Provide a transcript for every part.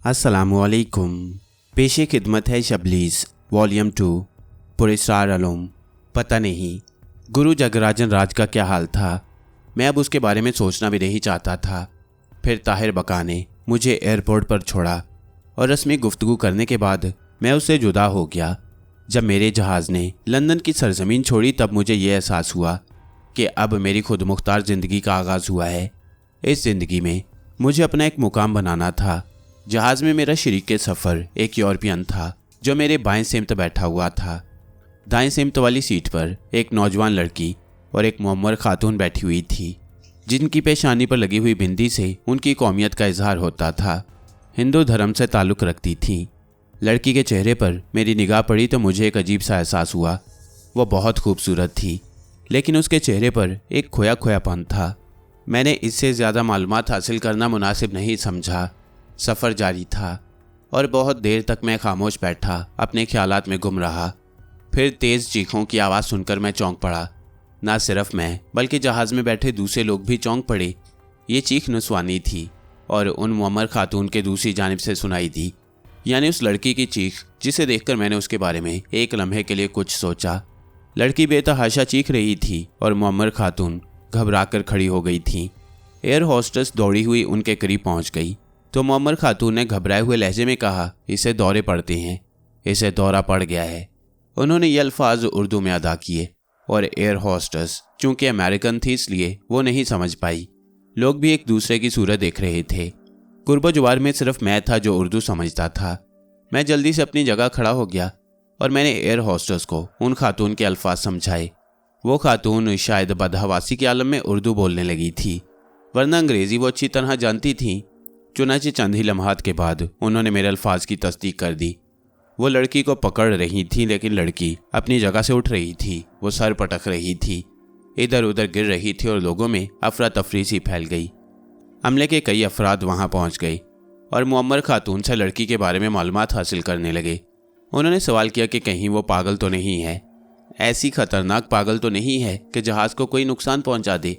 अस्सलामुअलैकुम। पेशे खिदमत है शबलीस वॉल्यूम 2 पुरस्रार अलूम। पता नहीं गुरु जगराजन राज का क्या हाल था। मैं अब उसके बारे में सोचना भी नहीं चाहता था। फिर ताहिर बका ने मुझे एयरपोर्ट पर छोड़ा और रस्मी गुफ्तगू करने के बाद मैं उससे जुदा हो गया। जब मेरे जहाज़ ने लंदन की सरजमीन छोड़ी तब मुझे ये एहसास हुआ कि अब मेरी खुद मुख्तार ज़िंदगी का आगाज़ हुआ है। इस ज़िंदगी में मुझे अपना एक मुकाम बनाना था। जहाज़ में मेरा शरीक सफ़र एक यूरोपियन था जो मेरे बाएं सिमत बैठा हुआ था। दाएं सिमत वाली सीट पर एक नौजवान लड़की और एक मुअम्मर खातून बैठी हुई थी, जिनकी पेशानी पर लगी हुई बिंदी से उनकी कौमियत का इजहार होता था। हिंदू धर्म से ताल्लुक़ रखती थी। लड़की के चेहरे पर मेरी निगाह पड़ी तो मुझे एक अजीब सा एहसास हुआ। वह बहुत खूबसूरत थी, लेकिन उसके चेहरे पर एक खोया खोयापन था। मैंने इससे ज़्यादा मालूमात हासिल करना मुनासिब नहीं समझा। सफ़र जारी था और बहुत देर तक मैं खामोश बैठा अपने ख्यालात में गुम रहा। फिर तेज़ चीखों की आवाज़ सुनकर मैं चौंक पड़ा। ना सिर्फ मैं बल्कि जहाज़ में बैठे दूसरे लोग भी चौंक पड़े। ये चीख नुस्वानी थी और उन मुअम्मर खातून के दूसरी जानिब से सुनाई दी, यानी उस लड़की की चीख जिसे देखकर मैंने उसके बारे में एक लम्हे के लिए कुछ सोचा। लड़की बेतहाशा चीख रही थी और मुअम्मर खातून घबरा कर खड़ी हो गई थी। एयर होस्टेस दौड़ी हुई उनके करीब पहुंच गई तो मुअम्मर खातून ने घबराए हुए लहजे में कहा, इसे दौरे पड़ते हैं, इसे दौरा पड़ गया है। उन्होंने ये अल्फाज उर्दू में अदा किए और एयर होस्टेस चूंकि अमेरिकन थी इसलिए वो नहीं समझ पाई। लोग भी एक दूसरे की सूरत देख रहे थे। कुर्बो जुवार में सिर्फ मैं था जो उर्दू समझता था। मैं जल्दी से अपनी जगह खड़ा हो गया और मैंने एयर होस्टेस को उन खातून के अल्फाज समझाए। वो खातून शायद बदहवासी के आलम में उर्दू बोलने लगी थी, वरना अंग्रेज़ी वो अच्छी तरह जानती थी। चुनाचे चंद ही लम्हात के बाद उन्होंने मेरे अल्फाज की तस्दीक कर दी। वो लड़की को पकड़ रही थी, लेकिन लड़की अपनी जगह से उठ रही थी। वो सर पटक रही थी, इधर उधर गिर रही थी और लोगों में अफरा तफरी सी फैल गई। अमले के कई अफराद वहाँ पहुँच गए और मुअम्मर खातून से लड़की के बारे में मालूमात हासिल करने लगे। उन्होंने सवाल किया कि कहीं वो पागल तो नहीं है, ऐसी खतरनाक पागल तो नहीं है कि जहाज़ को कोई नुकसान पहुँचा दे।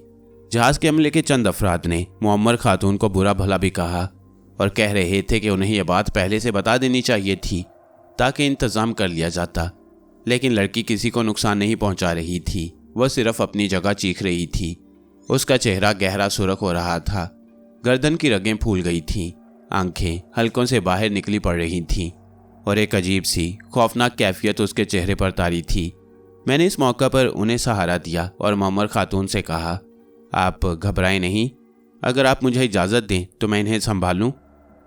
जहाज़ के अमले के चंद अफराद ने मुअम्मर खातून को बुरा भला भी कहा और कह रहे थे कि उन्हें यह बात पहले से बता देनी चाहिए थी ताकि इंतज़ाम कर लिया जाता। लेकिन लड़की किसी को नुकसान नहीं पहुंचा रही थी, वह सिर्फ अपनी जगह चीख रही थी। उसका चेहरा गहरा सुर्ख हो रहा था, गर्दन की रगें फूल गई थीं, आंखें हलकों से बाहर निकली पड़ रही थीं और एक अजीब सी खौफनाक कैफियत उसके चेहरे पर तारी थी। मैंने इस मौका पर उन्हें सहारा दिया और मुअम्मर खातून से कहा, आप घबराएं नहीं, अगर आप मुझे इजाज़त दें तो मैं इन्हें संभालूं।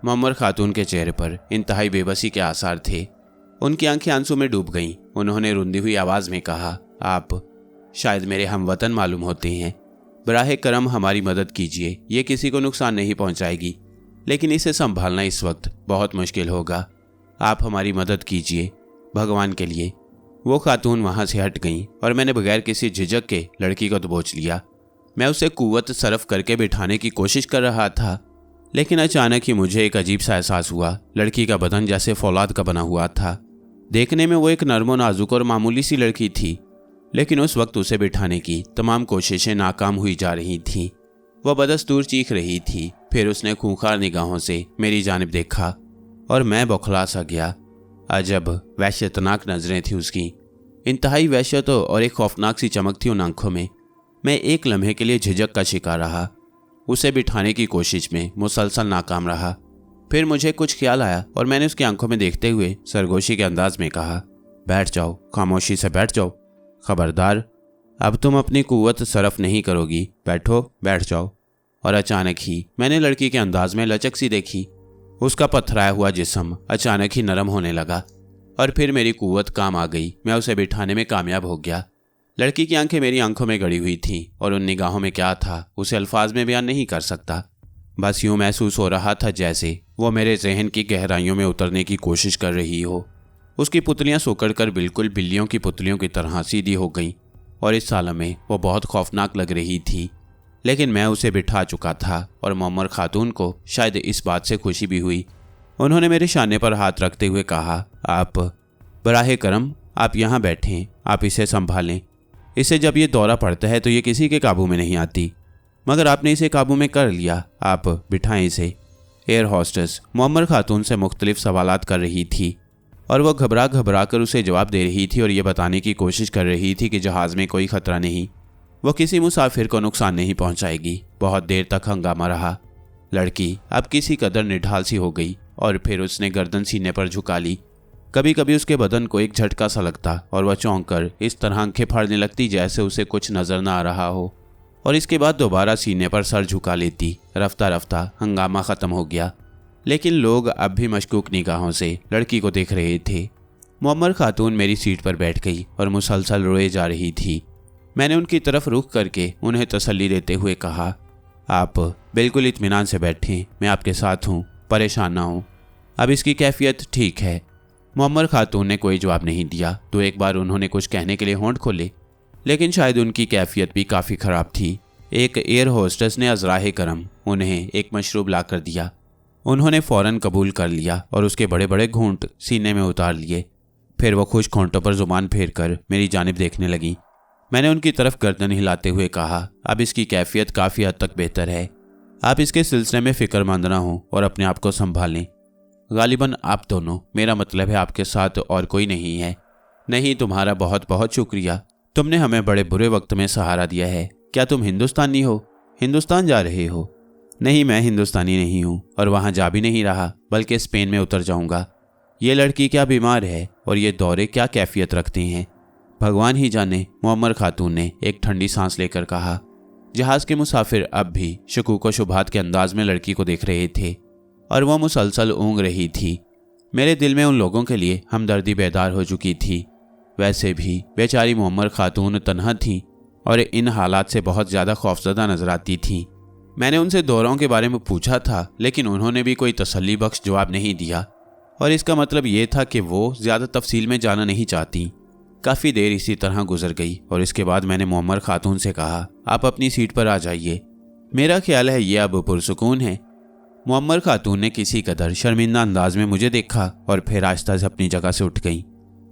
मुअम्मर खातून के चेहरे पर इंतहाई बेबसी के आसार थे। उनकी आंखें आंसू में डूब गईं। उन्होंने रुंधी हुई आवाज़ में कहा, आप शायद मेरे हमवतन मालूम होते हैं, बराह करम हमारी मदद कीजिए। ये किसी को नुकसान नहीं पहुंचाएगी, लेकिन इसे संभालना इस वक्त बहुत मुश्किल होगा। आप हमारी मदद कीजिए, भगवान के लिए। वो खातून वहाँ से हट गईं और मैंने बगैर किसी झिझक के लड़की को दबोच लिया। मैं उसे कुव्वत सरफ करके बिठाने की कोशिश कर रहा था, लेकिन अचानक ही मुझे एक अजीब सा एहसास हुआ। लड़की का बदन जैसे फौलाद का बना हुआ था। देखने में वो एक नर्म नाजुक और मामूली सी लड़की थी, लेकिन उस वक्त उसे बिठाने की तमाम कोशिशें नाकाम हुई जा रही थीं। वह बदस्तूर चीख रही थी। फिर उसने खूंखार निगाहों से मेरी जानिब देखा और मैं बौखला सा गया। अजब वहशतनाक नज़रें थी उसकी, इंतहाई वहशत और एक खौफनाक सी चमक थी उन आंखों में। मैं एक लम्हे के लिए झिझक का शिकार रहा। उसे बिठाने की कोशिश में मुसलसल नाकाम रहा। फिर मुझे कुछ ख्याल आया और मैंने उसकी आंखों में देखते हुए सरगोशी के अंदाज में कहा, बैठ जाओ, खामोशी से बैठ जाओ। खबरदार, अब तुम अपनी कुव्वत सरफ नहीं करोगी, बैठो, बैठ जाओ। और अचानक ही मैंने लड़की के अंदाज में लचक सी देखी। उसका पत्थराया हुआ जिस्म अचानक ही नरम होने लगा और फिर मेरी कुव्वत काम आ गई। मैं उसे बिठाने में कामयाब हो गया। लड़की की आंखें मेरी आंखों में गड़ी हुई थीं और उन निगाहों में क्या था उसे अल्फाज में बयान नहीं कर सकता। बस यूं महसूस हो रहा था जैसे वो मेरे जहन की गहराइयों में उतरने की कोशिश कर रही हो। उसकी पुतलियां सुकड़ कर बिल्कुल बिल्लियों की पुतलियों की तरह सीधी हो गईं और इस साल में वो बहुत खौफनाक लग रही थी। लेकिन मैं उसे बिठा चुका था और मुअम्मर खातून को शायद इस बात से खुशी भी हुई। उन्होंने मेरे शाने पर हाथ रखते हुए कहा, आप बराह करम आप यहाँ बैठें, आप इसे संभालें। इसे जब ये दौरा पड़ता है तो ये किसी के काबू में नहीं आती, मगर आपने इसे काबू में कर लिया। आप बिठाएं इसे। एयर हॉस्टेस मुअम्मर खातून से मुख्तलिफ सवालात कर रही थी और वो घबरा कर उसे जवाब दे रही थी और ये बताने की कोशिश कर रही थी कि जहाज़ में कोई ख़तरा नहीं, वो किसी मुसाफिर को नुकसान नहीं पहुंचाएगी। बहुत देर तक हंगामा रहा। लड़की अब किसी कदर निढाल सी हो गई और फिर उसने गर्दन सीने पर झुका ली। कभी कभी उसके बदन को एक झटका सा लगता और वह चौंक कर इस तरह आंखें फाड़ने लगती जैसे उसे कुछ नजर न आ रहा हो, और इसके बाद दोबारा सीने पर सर झुका लेती। रफ्ता रफ्ता हंगामा ख़त्म हो गया, लेकिन लोग अब भी मशकूक निगाहों से लड़की को देख रहे थे। मुअम्मर खातून मेरी सीट पर बैठ गई और मुसलसल रोए जा रही थी। मैंने उनकी तरफ रुख करके उन्हें तसल्ली देते हुए कहा, आप बिल्कुल इत्मीनान से बैठें, मैं आपके साथ हूँ, परेशान ना हो। अब इसकी कैफियत ठीक है। मुअम्मर खातून ने कोई जवाब नहीं दिया तो एक बार उन्होंने कुछ कहने के लिए होंठ खोले, लेकिन शायद उनकी कैफियत भी काफ़ी ख़राब थी। एक एयर होस्टेस ने अज़राए करम उन्हें एक मशरूब ला कर दिया। उन्होंने फ़ौरन कबूल कर लिया और उसके बड़े बड़े घूंट सीने में उतार लिए। फिर वो खुश घोंटों पर ज़ुबान फेर कर मेरी जानिब देखने लगी। मैंने उनकी तरफ गर्दन हिलाते हुए कहा, अब इसकी कैफियत काफ़ी हद तक बेहतर है। आप इसके सिलसिले में फ़िक्रमंद ना हों और अपने आप को संभालें। गालिबन आप दोनों, मेरा मतलब है आपके साथ और कोई नहीं है। नहीं, तुम्हारा बहुत बहुत शुक्रिया, तुमने हमें बड़े बुरे वक्त में सहारा दिया है। क्या तुम हिंदुस्तानी हो? हिंदुस्तान जा रहे हो? नहीं, मैं हिंदुस्तानी नहीं हूँ और वहाँ जा भी नहीं रहा, बल्कि स्पेन में उतर जाऊँगा। ये लड़की क्या बीमार है और ये दौरे क्या कैफियत रखते हैं, भगवान ही जाने। मुअम्मर खातून ने एक ठंडी सांस लेकर कहा। जहाज़ के मुसाफिर अब भी शकूक व शुबहात के अंदाज में लड़की को देख रहे थे और वह मुसलसल ऊँग रही थी। मेरे दिल में उन लोगों के लिए हमदर्दी बेदार हो चुकी थी। वैसे भी बेचारी मुअम्मर खातून तन्हा थी और इन हालात से बहुत ज़्यादा खौफजदा नजर आती थी। मैंने उनसे दौरों के बारे में पूछा था, लेकिन उन्होंने भी कोई तसल्ली बख्श जवाब नहीं दिया और इसका मतलब ये था कि वो ज़्यादा तफसील में जाना नहीं चाहती। काफ़ी देर इसी तरह गुजर गई और इसके बाद मैंने मुअम्मर खातून से कहा, आप अपनी सीट पर आ जाइए, मेरा ख्याल है ये अब पुरसुकून है। मुअम्मर खातून ने किसी कदर शर्मिंदा अंदाज में मुझे देखा और फिर आहिस्ता से अपनी जगह से उठ गई।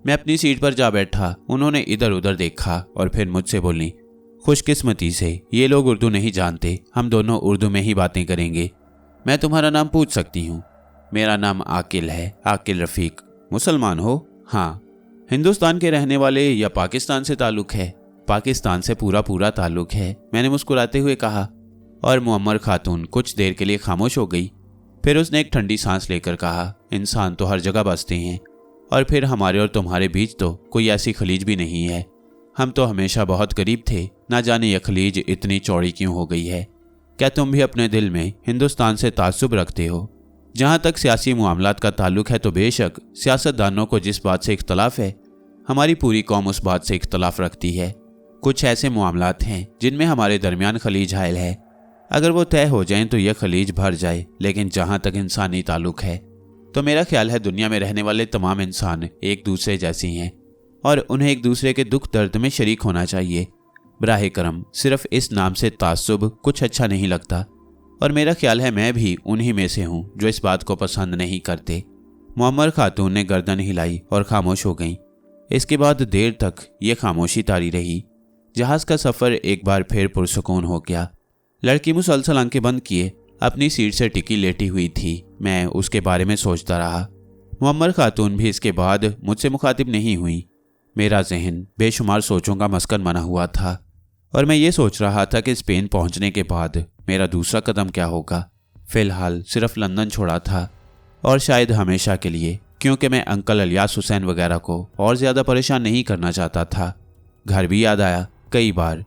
मैं अपनी सीट पर जा बैठा। उन्होंने इधर उधर देखा और फिर मुझसे बोली, खुशकिस्मती से ये लोग उर्दू नहीं जानते, हम दोनों उर्दू में ही बातें करेंगे। मैं तुम्हारा नाम पूछ सकती हूँ? मेरा नाम आकिल है, आकिल रफ़ीक। मुसलमान हो? हाँ। हिंदुस्तान के रहने वाले या पाकिस्तान से ताल्लुक़ है? पाकिस्तान से पूरा ताल्लुक़ है, मैंने मुस्कुराते हुए कहा। और मुअम्मर खातून कुछ देर के लिए खामोश हो गई। फिर उसने एक ठंडी सांस लेकर कहा, इंसान तो हर जगह बसते हैं और फिर हमारे और तुम्हारे बीच तो कोई ऐसी खलीज भी नहीं है। हम तो हमेशा बहुत करीब थे, ना जाने यह खलीज इतनी चौड़ी क्यों हो गई है। क्या तुम भी अपने दिल में हिंदुस्तान से ताज्जुब रखते हो? जहाँ तक सियासी मामलात का ताल्लुक है तो बेशक सियासतदानों को जिस बात से इख्तलाफ है, हमारी पूरी कौम उस बात से इख्तलाफ रखती है। कुछ ऐसे मामलात हैं जिनमें हमारे दरमियान खलीज हायल है, अगर वो तय हो जाएं तो यह खलीज भर जाए। लेकिन जहाँ तक इंसानी ताल्लुक है तो मेरा ख्याल है दुनिया में रहने वाले तमाम इंसान एक दूसरे जैसे हैं और उन्हें एक दूसरे के दुख दर्द में शरीक होना चाहिए। बराहे करम सिर्फ इस नाम से ताज्जुब कुछ अच्छा नहीं लगता और मेरा ख्याल है मैं भी उन्हीं में से हूँ जो इस बात को पसंद नहीं करते। मुअम्मर खातून ने गर्दन हिलाई और खामोश हो गईं। इसके बाद देर तक ये खामोशी तारी रही। जहाज़ का सफ़र एक बार फिर पुरसुकून हो गया। लड़की मुसलसल आंखें बंद किए अपनी सीट से टिकी लेटी हुई थी। मैं उसके बारे में सोचता रहा। मुअम्मर खातून भी इसके बाद मुझसे मुखातिब नहीं हुई। मेरा जहन बेशुमार सोचों का मस्कन बना हुआ था और मैं ये सोच रहा था कि स्पेन पहुंचने के बाद मेरा दूसरा कदम क्या होगा। फ़िलहाल सिर्फ लंदन छोड़ा था और शायद हमेशा के लिए, क्योंकि मैं अंकल इलियास हुसैन वगैरह को और ज़्यादा परेशान नहीं करना चाहता था। घर भी याद आया कई बार,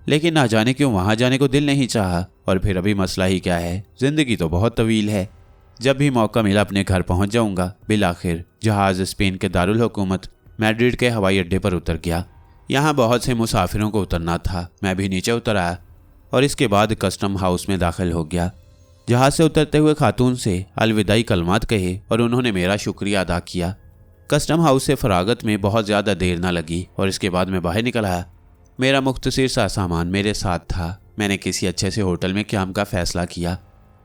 लेकिन ना जाने क्यों वहाँ जाने को दिल नहीं चाहा। और फिर अभी मसला ही क्या है, ज़िंदगी तो बहुत तवील है। जब भी मौका मिला अपने घर पहुँच जाऊँगा। बिलाखिर जहाज़ स्पेन के दारुल हुकूमत मैड्रिड के हवाई अड्डे पर उतर गया। यहाँ बहुत से मुसाफिरों को उतरना था। मैं भी नीचे उतर आया और इसके बाद कस्टम हाउस में दाखिल हो गया। जहाज़ से उतरते हुए खातून से अलविदाई कलमात कहे और उन्होंने मेरा शुक्रिया अदा किया। कस्टम हाउस से फरागत में बहुत ज़्यादा देर ना लगी और इसके बाद मैं बाहर निकल आया। मेरा मुख्तसर सा सामान मेरे साथ था। मैंने किसी अच्छे से होटल में क़याम का फ़ैसला किया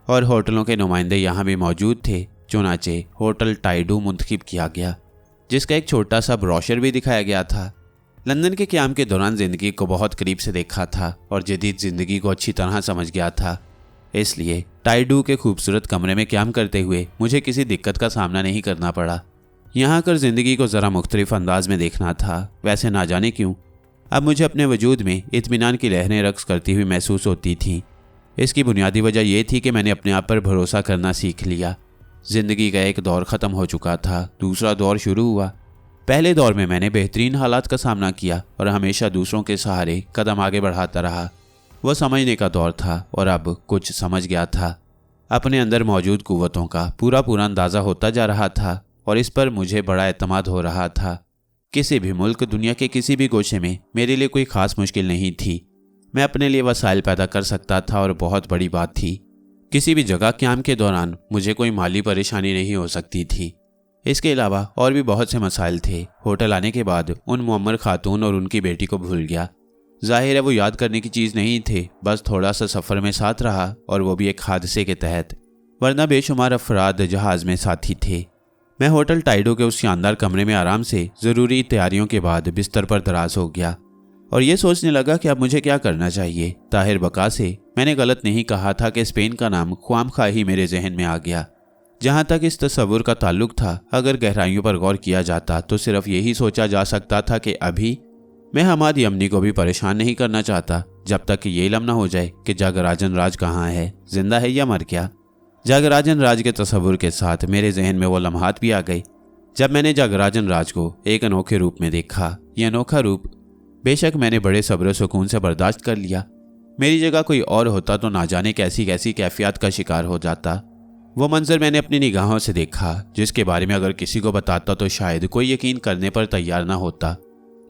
और होटलों के नुमाइंदे यहाँ भी मौजूद थे। चुनाचे होटल टाइडू मुंतखिब किया गया, जिसका एक छोटा सा ब्रोशर भी दिखाया गया था। लंदन के क़याम के दौरान ज़िंदगी को बहुत करीब से देखा था और जदीद ज़िंदगी को अच्छी तरह समझ गया था। इसलिए टाइडू के खूबसूरत कमरे में क्याम करते हुए मुझे किसी दिक्कत का सामना नहीं करना पड़ा। यहाँ आकर जिंदगी को ज़रा मुख्तलिफ अंदाज में देखना था। वैसे ना जाने क्यों अब मुझे अपने वजूद में इत्मीनान की लहरें रक्स करती हुई महसूस होती थीं। इसकी बुनियादी वजह यह थी कि मैंने अपने आप पर भरोसा करना सीख लिया। ज़िंदगी का एक दौर ख़त्म हो चुका था, दूसरा दौर शुरू हुआ। पहले दौर में मैंने बेहतरीन हालात का सामना किया और हमेशा दूसरों के सहारे कदम आगे बढ़ाता रहा। वह समझने का दौर था और अब कुछ समझ गया था। अपने अंदर मौजूद कुव्वतों का पूरा अंदाज़ा होता जा रहा था और इस पर मुझे बड़ा एतमाद हो रहा था। किसी भी मुल्क, दुनिया के किसी भी गोशे में मेरे लिए कोई ख़ास मुश्किल नहीं थी। मैं अपने लिए वसाइल पैदा कर सकता था और बहुत बड़ी बात थी, किसी भी जगह क़याम के दौरान मुझे कोई माली परेशानी नहीं हो सकती थी। इसके अलावा और भी बहुत से मसाइल थे। होटल आने के बाद उन मुअम्मर खातून और उनकी बेटी को भूल गया। जाहिर है वो याद करने की चीज़ नहीं थे, बस थोड़ा सा सफ़र में साथ रहा और वो भी एक हादसे के तहत, वरना बेशुमार अफराद जहाज़ में साथी थे। मैं होटल टाइडो के उस शानदार कमरे में आराम से ज़रूरी तैयारियों के बाद बिस्तर पर दराज हो गया और ये सोचने लगा कि अब मुझे क्या करना चाहिए। ताहिर बका से मैंने गलत नहीं कहा था कि स्पेन का नाम ख्वामखा ही मेरे जहन में आ गया। जहाँ तक इस तस्वुर का ताल्लुक था, अगर गहराइयों पर गौर किया जाता तो सिर्फ यही सोचा जा सकता था कि अभी मैं हमाद यमनी को भी परेशान नहीं करना चाहता जब तक कि ये इल्म न हो जाए कि जागराजन राज कहाँ है, जिंदा है या मर गया। जागराजन राज के तस्वुर के साथ मेरे जहन में वो लम्हात भी आ गए जब मैंने जागराजन राज को एक अनोखे रूप में देखा। यह अनोखा रूप बेशक मैंने बड़े सब्र सुकून से बर्दाश्त कर लिया। मेरी जगह कोई और होता तो ना जाने कैसी कैसी कैफियत का शिकार हो जाता। वो मंजर मैंने अपनी निगाहों से देखा जिसके बारे में अगर किसी को बताता तो शायद कोई यकीन करने पर तैयार ना होता,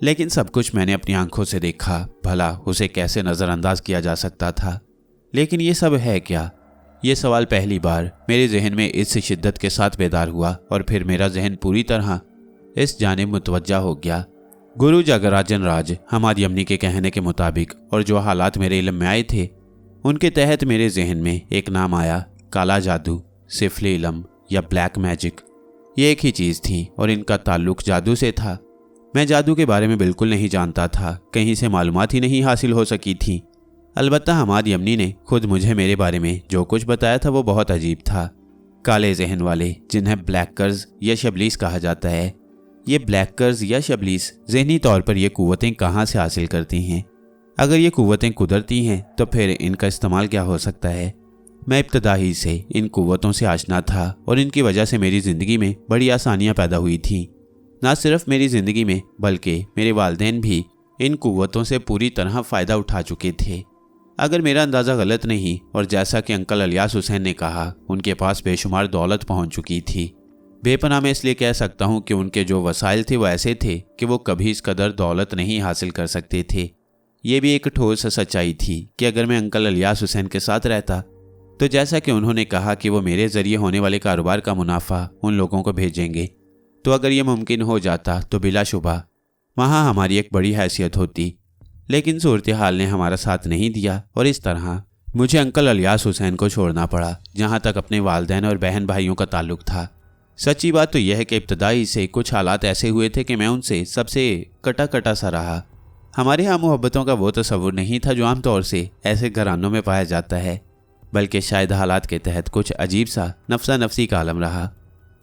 लेकिन सब कुछ मैंने अपनी आंखों से देखा। भला उसे कैसे नज़रअंदाज किया जा सकता था। लेकिन ये सब है क्या? ये सवाल पहली बार मेरे जहन में इस शिद्दत के साथ बेदार हुआ और फिर मेरा जहन पूरी तरह इस जानिब मुतवज्जा हो गया। गुरु जागराजन राज हमाद यमनी के कहने के मुताबिक और जो हालात मेरे इल्म में आए थे उनके तहत मेरे जहन में एक नाम आया, काला जादू, सिफली इल्म या ब्लैक मैजिक। ये एक ही चीज़ थी और इनका ताल्लुक जादू से था। मैं जादू के बारे में बिल्कुल नहीं जानता था, कहीं से मालूमात ही नहीं हासिल हो सकी थी। अलबत्ता हमाद यमनी ने खुद मुझे मेरे बारे में जो कुछ बताया था वो बहुत अजीब था। काले जहन वाले, जिन्हें ब्लैकर्स या शबलीस कहा जाता है, ये ब्लैकर्स या शबलीस ज़हनी तौर पर ये कुव्वतें कहाँ से हासिल करती हैं? अगर ये कुव्वतें कुदरती हैं तो फिर इनका इस्तेमाल क्या हो सकता है? मैं इब्तदा ही से इन कुव्वतों से आशना था और इनकी वजह से मेरी ज़िंदगी में बड़ी आसानियाँ पैदा हुई थीं। ना सिर्फ मेरी ज़िंदगी में बल्कि मेरे वालिदैन भी इन कुव्वतों से पूरी तरह फ़ायदा उठा चुके थे। अगर मेरा अंदाज़ा गलत नहीं और जैसा कि अंकल इलियास हुसैन ने कहा, उनके पास बेशुमार दौलत पहुंच चुकी थी। बेपनाह मैं इसलिए कह सकता हूं कि उनके जो वसाइल थे वो ऐसे थे कि वो कभी इस कदर दौलत नहीं हासिल कर सकते थे। ये भी एक ठोस सच्चाई थी कि अगर मैं अंकल इलियास हुसैन के साथ रहता तो जैसा कि उन्होंने कहा कि वो मेरे ज़रिए होने वाले कारोबार का मुनाफा उन लोगों को भेजेंगे, तो अगर ये मुमकिन हो जाता तो बिलाशुबा वहाँ हमारी एक बड़ी हैसियत होती। लेकिन सूरत हाल ने हमारा साथ नहीं दिया और इस तरह मुझे अंकल इलियास हुसैन को छोड़ना पड़ा जहाँ तक अपने वालिदैन और बहन भाइयों का ताल्लुक था। सच्ची बात तो यह है कि इब्तदाई से कुछ हालात ऐसे हुए थे कि मैं उनसे सबसे कटा कटा सा रहा। हमारे यहाँ मोहब्बतों का वो तस्वुर नहीं था जो आमतौर से ऐसे घरानों में पाया जाता है, बल्कि शायद हालात के तहत कुछ अजीब सा नफसा नफसी का आलम रहा।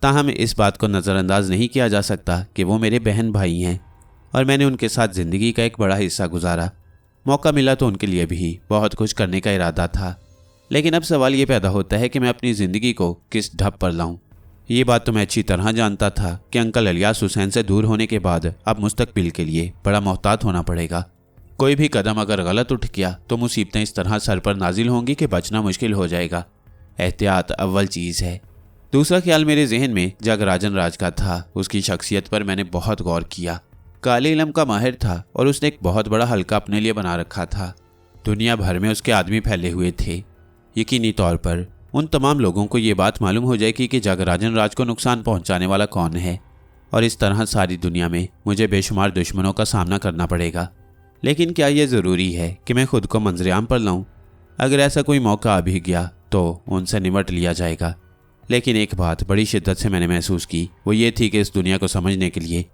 ताहम इस बात को नज़रअंदाज नहीं किया जा सकता कि वो मेरे बहन भाई हैं और मैंने उनके साथ ज़िंदगी का एक बड़ा हिस्सा गुजारा। मौका मिला तो उनके लिए भी बहुत कुछ करने का इरादा था। लेकिन अब सवाल ये पैदा होता है कि मैं अपनी ज़िंदगी को किस ढप पर लाऊं। ये बात तो मैं अच्छी तरह जानता था कि अंकल इलियास हुसैन से दूर होने के बाद अब मुस्तकबिल के लिए बड़ा मोहतात होना पड़ेगा। कोई भी कदम अगर गलत उठ गया तो मुसीबतें इस तरह सर पर नाजिल होंगी कि बचना मुश्किल हो जाएगा। एहतियात अव्वल चीज़ है। दूसरा ख्याल मेरे जहन में जागराजन राज का था। उसकी शख्सियत पर मैंने बहुत गौर किया। काले इल्म का माहिर था और उसने एक बहुत बड़ा हल्का अपने लिए बना रखा था। दुनिया भर में उसके आदमी फैले हुए थे। यकीनी तौर पर उन तमाम लोगों को ये बात मालूम हो जाएगी कि जागराजन राज को नुकसान पहुंचाने वाला कौन है और इस तरह सारी दुनिया में मुझे बेशुमार दुश्मनों का सामना करना पड़ेगा। लेकिन क्या यह ज़रूरी है कि मैं खुद को मंजरेआम पर लाऊं? अगर ऐसा कोई मौका आ भी गया तो उनसे निमट लिया जाएगा। लेकिन एक बात बड़ी शिद्दत से मैंने महसूस की, वो ये थी कि इस दुनिया को समझने के लिए,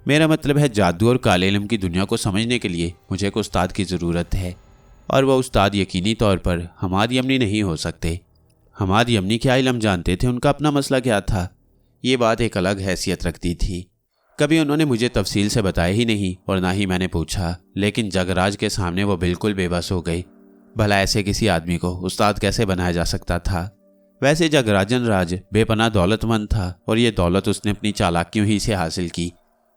मेरा मतलब है जादू और काले इल्म की दुनिया को समझने के लिए, मुझे एक उस्ताद की ज़रूरत है। और वह उस्ताद यकीनी तौर पर हमाद यमनी नहीं हो सकते। हमाद यमनी क्या इल्म जानते थे, उनका अपना मसला क्या था, ये बात एक अलग हैसियत रखती थी। कभी उन्होंने मुझे तफसील से बताया ही नहीं और ना ही मैंने पूछा, लेकिन जगराज के सामने वो बिल्कुल बेबस हो गई। भला ऐसे किसी आदमी को उस्ताद कैसे बनाया जा सकता था। वैसे जगराजन राज बेपनाह दौलतमंद था और ये दौलत उसने अपनी चालाकियों ही से हासिल की।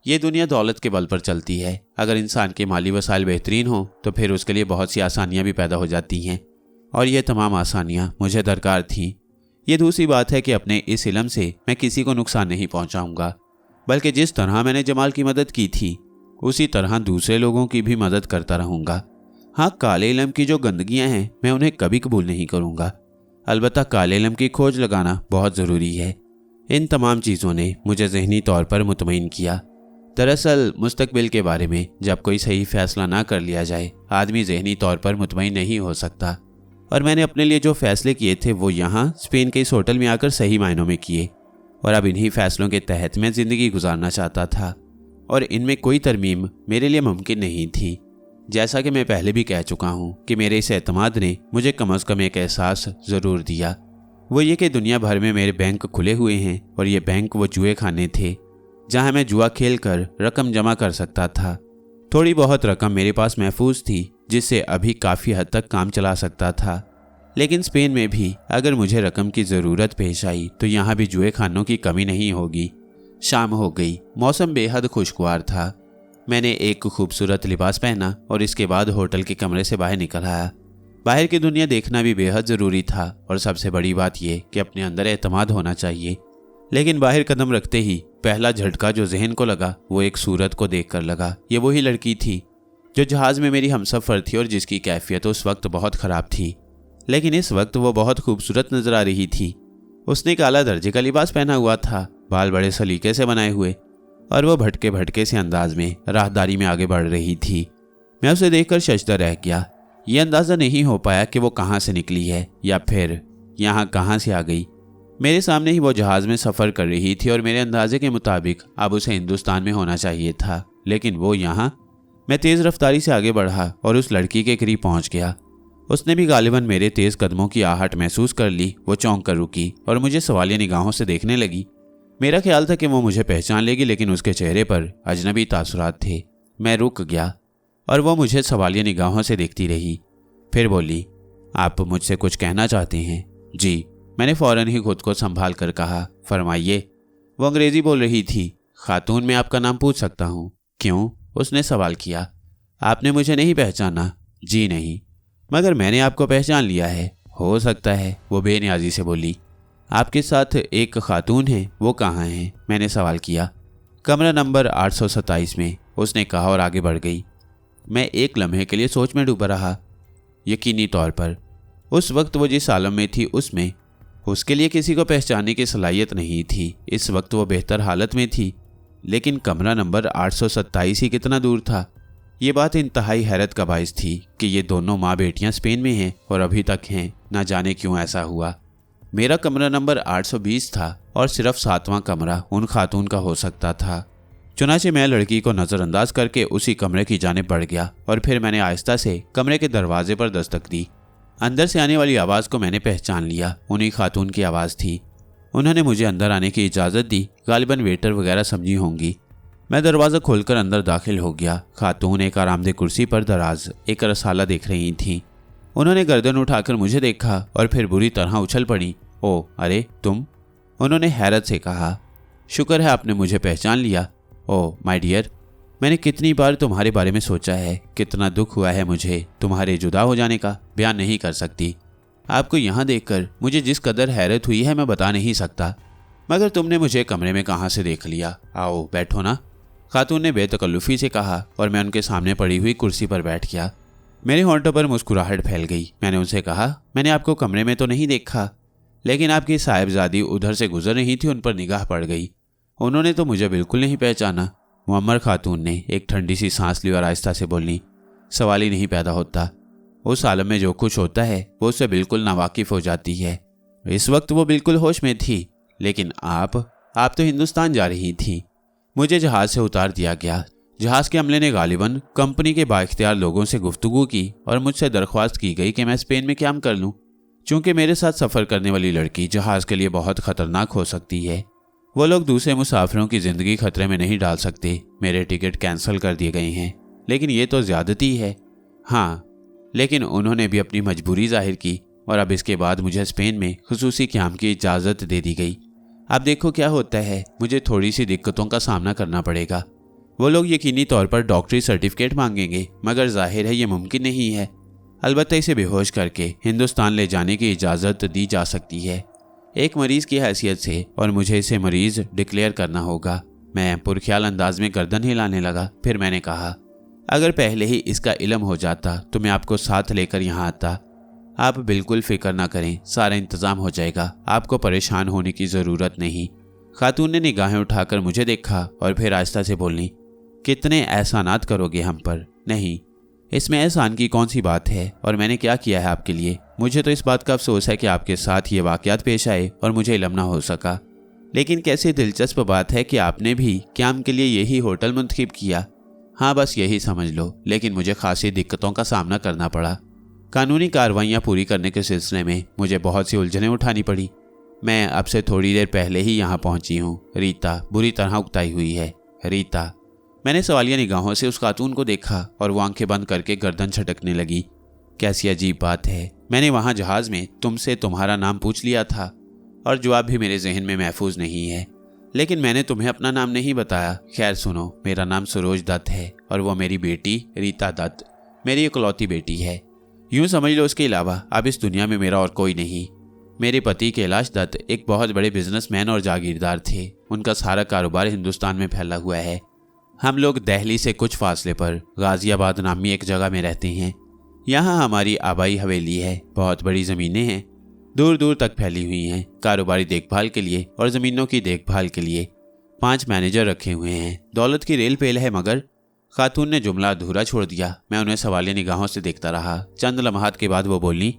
ये दुनिया दौलत के बल पर चलती है। अगर इंसान के माली वसाइल बेहतरीन हो तो फिर उसके लिए बहुत सी आसानियां भी पैदा हो जाती हैं, और ये तमाम आसानियां मुझे दरकार थीं। ये दूसरी बात है कि अपने इस इल्म से मैं किसी को नुकसान नहीं पहुंचाऊंगा, बल्कि जिस तरह मैंने जमाल की मदद की थी उसी तरह दूसरे लोगों की भी मदद करता रहूंगा। हाँ, काले इल्म की जो गंदगियां हैं मैं उन्हें कभी कबूल नहीं करूंगा। अलबत्ता काले इल्म की खोज लगाना बहुत ज़रूरी है। इन तमाम चीज़ों ने मुझे ज़हनी तौर पर मुतमईन किया। दरअसल मुस्तकबिल के बारे में जब कोई सही फैसला ना कर लिया जाए, आदमी ज़हनी तौर पर मुतमईन नहीं हो सकता। और मैंने अपने लिए जो फैसले किए थे वो यहाँ स्पेन के इस होटल में आकर सही मायनों में किए, और अब इन्हीं फैसलों के तहत मैं ज़िंदगी गुजारना चाहता था, और इनमें कोई तरमीम मेरे लिए मुमकिन नहीं थी। जैसा कि मैं पहले भी कह चुका हूँ कि मेरे इस एतमाद ने मुझे कम अज़ कम एक एहसास ज़रूर दिया, वो ये कि दुनिया भर में मेरे बैंक खुले हुए हैं, और ये बैंक वो जुए खाने थे जहाँ मैं जुआ खेल कर रकम जमा कर सकता था। थोड़ी बहुत रकम मेरे पास महफूज थी जिससे अभी काफ़ी हद तक काम चला सकता था, लेकिन स्पेन में भी अगर मुझे रकम की ज़रूरत पेश आई तो यहाँ भी जुए खानों की कमी नहीं होगी। शाम हो गई, मौसम बेहद खुशगवार था। मैंने एक खूबसूरत लिबास पहना और इसके बाद होटल के कमरे से बाहर निकल आया। बाहर की दुनिया देखना भी बेहद ज़रूरी था, और सबसे बड़ी बात यह कि अपने अंदर एतमाद होना चाहिए। लेकिन बाहर कदम रखते ही पहला झटका जो जहन को लगा वो एक सूरत को देखकर लगा। ये वही लड़की थी जो जहाज़ में मेरी हमसफ़र थी और जिसकी कैफियत उस वक्त बहुत ख़राब थी, लेकिन इस वक्त वो बहुत खूबसूरत नजर आ रही थी। उसने काला दर्जे का लिबास पहना हुआ था, बाल बड़े सलीके से बनाए हुए, और वो भटके भटके से अंदाज में राहदारी में आगे बढ़ रही थी। मैं उसे देखकर शशदा रह गया। ये अंदाज़ा नहीं हो पाया कि वो कहाँ से निकली है या फिर यहाँ कहाँ से आ गई। मेरे सामने ही वो जहाज़ में सफ़र कर रही थी और मेरे अंदाजे के मुताबिक अब उसे हिंदुस्तान में होना चाहिए था, लेकिन वो यहाँ। मैं तेज़ रफ्तारी से आगे बढ़ा और उस लड़की के करीब पहुँच गया। उसने भी गालिबन मेरे तेज़ कदमों की आहट महसूस कर ली। वो चौंक कर रुकी और मुझे सवालिया निगाहों से देखने लगी। मेरा ख्याल था कि वो मुझे पहचान लेगी, लेकिन उसके चेहरे पर अजनबी तासुरात थे। मैं रुक गया और वो मुझे सवालिया निगाहों से देखती रही। फिर बोली, आप मुझसे कुछ कहना चाहते हैं? जी, मैंने फ़ौरन ही खुद को संभाल कर कहा। फरमाइए। वो अंग्रेज़ी बोल रही थी। खातून, मैं आपका नाम पूछ सकता हूँ? क्यों? उसने सवाल किया। आपने मुझे नहीं पहचाना? जी नहीं, मगर मैंने आपको पहचान लिया है। हो सकता है, वो बेनियाजी से बोली। आपके साथ एक खातून है, वो कहाँ है? मैंने सवाल किया। कमरा नंबर 827 में, उसने कहा और आगे बढ़ गई। मैं एक लम्हे के लिए सोच में डूबा रहा। यकीनी तौर पर उस वक्त वो जिस आलम में थी उसमें उसके लिए किसी को पहचानने की सलाहियत नहीं थी। इस वक्त वो बेहतर हालत में थी, लेकिन कमरा नंबर 827 ही कितना दूर था। ये बात इंतहाई हैरत का बाइस थी कि ये दोनों माँ बेटियाँ स्पेन में हैं और अभी तक हैं। ना जाने क्यों ऐसा हुआ। मेरा कमरा नंबर 820 था और सिर्फ 7वां कमरा उन खातून का हो सकता था। चुनाचे मैं लड़की को नज़रअंदाज करके उसी कमरे की जानिब बढ़ गया और फिर मैंने आहिस्ता से कमरे के दरवाजे पर दस्तक दी। अंदर से आने वाली आवाज़ को मैंने पहचान लिया। उन्हीं खातून की आवाज़ थी। उन्होंने मुझे अंदर आने की इजाज़त दी। गालिबन वेटर वगैरह समझी होंगी। मैं दरवाज़ा खोलकर अंदर दाखिल हो गया। खातून एक आरामदेह कुर्सी पर दराज एक रसाला देख रही थीं। उन्होंने गर्दन उठाकर मुझे देखा और फिर बुरी तरह उछल पड़ी। ओ, अरे तुम? उन्होंने हैरत से कहा। शुक्र है आपने मुझे पहचान लिया। ओ माय डियर, मैंने कितनी बार तुम्हारे बारे में सोचा है। कितना दुख हुआ है मुझे तुम्हारे जुदा हो जाने का, बयान नहीं कर सकती। आपको यहाँ देखकर मुझे जिस कदर हैरत हुई है मैं बता नहीं सकता। मगर तुमने मुझे कमरे में कहाँ से देख लिया? आओ बैठो ना, खातून ने बेतकल्लुफ़ी से कहा और मैं उनके सामने पड़ी हुई कुर्सी पर बैठ गया। मेरे होंठों पर मुस्कुराहट फैल गई। मैंने उनसे कहा, मैंने आपको कमरे में तो नहीं देखा, लेकिन आपकी साहिबजादी उधर से गुजर रही थी, उन पर निगाह पड़ गई। उन्होंने तो मुझे बिल्कुल नहीं पहचाना। मुअम्मर खातून ने एक ठंडी सी सांस ली और आहिस्ता से बोली, सवाल ही नहीं पैदा होता। उस आलम में जो कुछ होता है वो उससे बिल्कुल नावाकिफ़ हो जाती है। इस वक्त वो बिल्कुल होश में थी, लेकिन आप तो हिंदुस्तान जा रही थी। मुझे जहाज़ से उतार दिया गया। जहाज के अमले ने गालिबन कंपनी के बाइख्तियार लोगों से गुफ्तगू की और मुझसे दरख्वास्त की गई कि मैं स्पेन में काम कर लूं, चूंकि मेरे साथ सफ़र करने वाली लड़की जहाज के लिए बहुत ख़तरनाक हो सकती है। वो लोग दूसरे मुसाफिरों की ज़िंदगी खतरे में नहीं डाल सकते। मेरे टिकट कैंसिल कर दिए गए हैं, लेकिन ये तो ज़्यादती है। हाँ, लेकिन उन्होंने भी अपनी मजबूरी जाहिर की और अब इसके बाद मुझे स्पेन में खुसूसी क़याम की इजाज़त दे दी गई। अब देखो क्या होता है, मुझे थोड़ी सी दिक्कतों का सामना करना पड़ेगा। वो लोग यकीनी तौर पर डॉक्टरी सर्टिफिकेट मांगेंगे, मगर जाहिर है ये मुमकिन नहीं है। अलबत्ता इसे बेहोश करके हिंदुस्तान ले जाने की इजाज़त दी जा सकती है, एक मरीज़ की हैसियत से, और मुझे इसे मरीज़ डिक्लेयर करना होगा। मैं पुरख्याल अंदाज में गर्दन हिलाने लगा। फिर मैंने कहा, अगर पहले ही इसका इल्म हो जाता तो मैं आपको साथ लेकर यहाँ आता। आप बिल्कुल फिक्र ना करें, सारा इंतज़ाम हो जाएगा, आपको परेशान होने की ज़रूरत नहीं। खातून ने निगाहें उठाकर मुझे देखा और फिर आहिस्ता से बोली, कितने एहसानात करोगे हम पर? नहीं, इसमें एहसान की कौन सी बात है, और मैंने क्या किया है आपके लिए? मुझे तो इस बात का अफसोस है कि आपके साथ ये वाक़यात पेश आए और मुझे इल्म ना हो सका। लेकिन कैसी दिलचस्प बात है कि आपने भी क़याम के लिए यही होटल मुंतखब किया। हाँ, बस यही समझ लो। लेकिन मुझे खासी दिक्कतों का सामना करना पड़ा। कानूनी कार्रवाइयाँ पूरी करने के सिलसिले में मुझे बहुत सी उलझनें उठानी पड़ी। मैं अब से थोड़ी देर पहले ही यहाँ पहुँची हूँ। रीता बुरी तरह उकताई हुई है। रीता, मैंने सवालिया निगाहों से उस खातून को देखा और वो आंखें बंद करके गर्दन झटकने लगी। कैसी अजीब बात है, मैंने वहाँ जहाज में तुमसे तुम्हारा नाम पूछ लिया था और जवाब भी मेरे जहन में महफूज नहीं है, लेकिन मैंने तुम्हें अपना नाम नहीं बताया। खैर सुनो, मेरा नाम सरोज दत्त है और वो मेरी बेटी रीता दत्त मेरी इकलौती बेटी है। यूँ समझ लो, उसके अलावा अब इस दुनिया में मेरा और कोई नहीं। मेरे पति कैलाश दत्त एक बहुत बड़े बिजनेसमैन और जागीरदार थे। उनका सारा कारोबार हिंदुस्तान में फैला हुआ है। हम लोग दिल्ली से कुछ फासले पर गाजियाबाद नामी एक जगह में रहते हैं। यहाँ हमारी आबाई हवेली है। बहुत बड़ी ज़मीनें हैं, दूर दूर तक फैली हुई हैं। कारोबारी देखभाल के लिए और ज़मीनों की देखभाल के लिए 5 मैनेजर रखे हुए हैं। दौलत की रेल पेल है। मगर खातून ने जुमला अधूरा छोड़ दिया। मैं उन्हें सवालिया निगाहों से देखता रहा। चंद लम्हात के बाद वो बोली,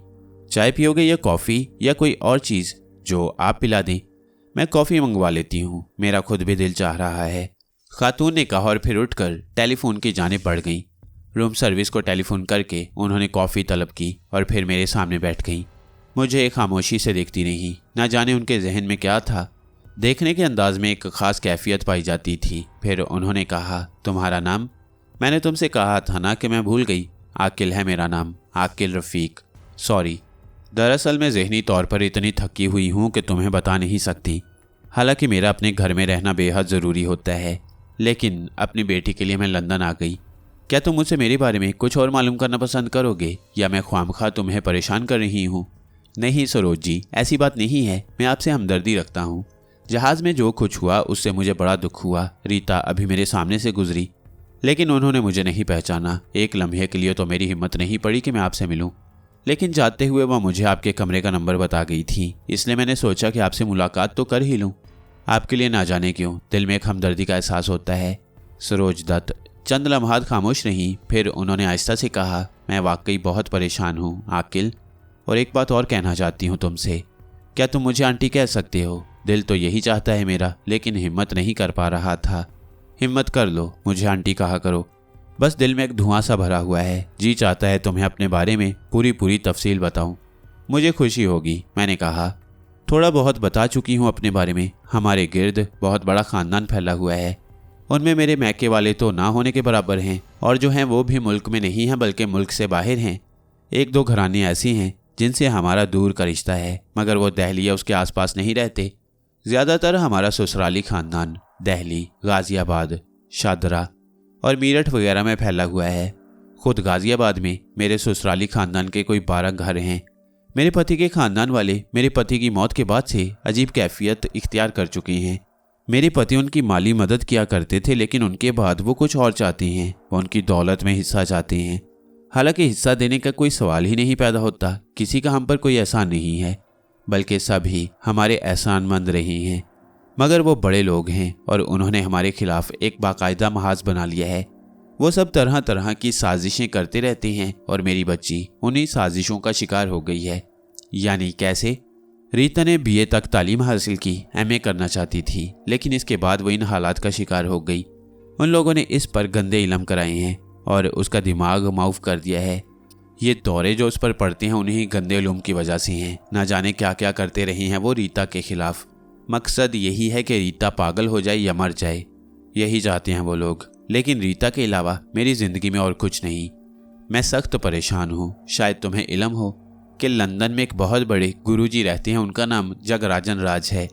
चाय पियोगे या कॉफ़ी या कोई और चीज़ जो आप पिला दें? मैं कॉफ़ी मंगवा लेती हूँ, मेरा खुद भी दिल चाह रहा है, खातून ने कहा और फिर उठकर टेलीफोन की जानिब बढ़ गई। रूम सर्विस को टेलीफोन करके उन्होंने कॉफ़ी तलब की और फिर मेरे सामने बैठ गई। मुझे खामोशी से देखती रही। ना जाने उनके जहन में क्या था। देखने के अंदाज में एक ख़ास कैफियत पाई जाती थी। फिर उन्होंने कहा, तुम्हारा नाम? मैंने तुमसे कहा था ना कि मैं भूल गई। आकिल है मेरा नाम, आकिल रफ़ीक। सॉरी, दरअसल मैं ज़हनी तौर पर इतनी थकी हुई हूँ कि तुम्हें बता नहीं सकती। हालांकि मेरा अपने घर में रहना बेहद ज़रूरी होता है, लेकिन अपनी बेटी के लिए मैं लंदन आ गई। क्या तुम मुझसे मेरे बारे में कुछ और मालूम करना पसंद करोगे, या मैं ख्वामखा तुम्हें परेशान कर रही हूँ? नहीं सरोज जी, ऐसी बात नहीं है। मैं आपसे हमदर्दी रखता हूँ। जहाज़ में जो कुछ हुआ उससे मुझे बड़ा दुख हुआ। रीता अभी मेरे सामने से गुजरी, लेकिन उन्होंने मुझे नहीं पहचाना। एक लम्हे के लिए तो मेरी हिम्मत नहीं पड़ी कि मैं आपसे मिलूं, लेकिन जाते हुए वह मुझे आपके कमरे का नंबर बता गई थी, इसलिए मैंने सोचा कि आपसे मुलाकात तो कर ही लूं। आपके लिए ना जाने क्यों दिल में एक हमदर्दी का एहसास होता है। सरोज दत्त चंद लम्हात खामोश रहीं, फिर उन्होंने आहिस्ता से कहा, मैं वाकई बहुत परेशान हूँ आकिल, और एक बात और कहना चाहती हूँ तुमसे। क्या तुम मुझे आंटी कह सकते हो? दिल तो यही चाहता है मेरा, लेकिन हिम्मत नहीं कर पा रहा था। हिम्मत कर लो, मुझे आंटी कहा करो। बस दिल में एक धुआं सा भरा हुआ है, जी चाहता है तुम्हें अपने बारे में पूरी तफसील बताऊं। मुझे खुशी होगी, मैंने कहा। थोड़ा बहुत बता चुकी हूँ अपने बारे में। हमारे गिर्द बहुत बड़ा ख़ानदान फैला हुआ है। उनमें मेरे मैके वाले तो ना होने के बराबर हैं, और जो हैं वो भी मुल्क में नहीं हैं बल्कि मुल्क से बाहर हैं। 1-2 घराने ऐसी हैं जिनसे हमारा दूर का रिश्ता है, मगर वो दिल्ली या उसके आसपास नहीं रहते। ज़्यादातर हमारा ससुराली ख़ानदान दिल्ली, गाज़ियाबाद, शादरा और मीरठ वगैरह में फैला हुआ है। खुद गाज़ियाबाद में मेरे ससुराली ख़ानदान के कोई 12 घर हैं। मेरे पति के ख़ानदान वाले मेरे पति की मौत के बाद से अजीब कैफियत इख्तियार कर चुके हैं। मेरे पति उनकी माली मदद किया करते थे, लेकिन उनके बाद वो कुछ और चाहते हैं। वो उनकी दौलत में हिस्सा चाहते हैं। हालांकि हिस्सा देने का कोई सवाल ही नहीं पैदा होता। किसी का हम पर कोई एहसान नहीं है, बल्कि सभी हमारे एहसानमंद रहे हैं। मगर वो बड़े लोग हैं और उन्होंने हमारे खिलाफ एक बाकायदा महाज बना लिया है। वो सब तरह तरह की साजिशें करते रहते हैं और मेरी बच्ची उन्हीं साजिशों का शिकार हो गई है। यानी कैसे? रीता ने BA तक तालीम हासिल की, MA करना चाहती थी, लेकिन इसके बाद वो इन हालात का शिकार हो गई। उन लोगों ने इस पर गंदे इल्म कराए हैं और उसका दिमाग माउफ कर दिया है। ये दौरे जो उस पर पड़ते हैं उन्हीं गंदे इल्म की वजह से हैं। ना जाने क्या क्या करते रहे हैं वो रीता के खिलाफ। मकसद यही है कि रीता पागल हो जाए या मर जाए, यही चाहते हैं वो लोग। लेकिन रीता के अलावा मेरी ज़िंदगी में और कुछ नहीं। मैं सख्त परेशान हूँ। शायद तुम्हें इल्म हो कि लंदन में एक बहुत बड़े गुरुजी रहते हैं, उनका नाम जगराजन राज है।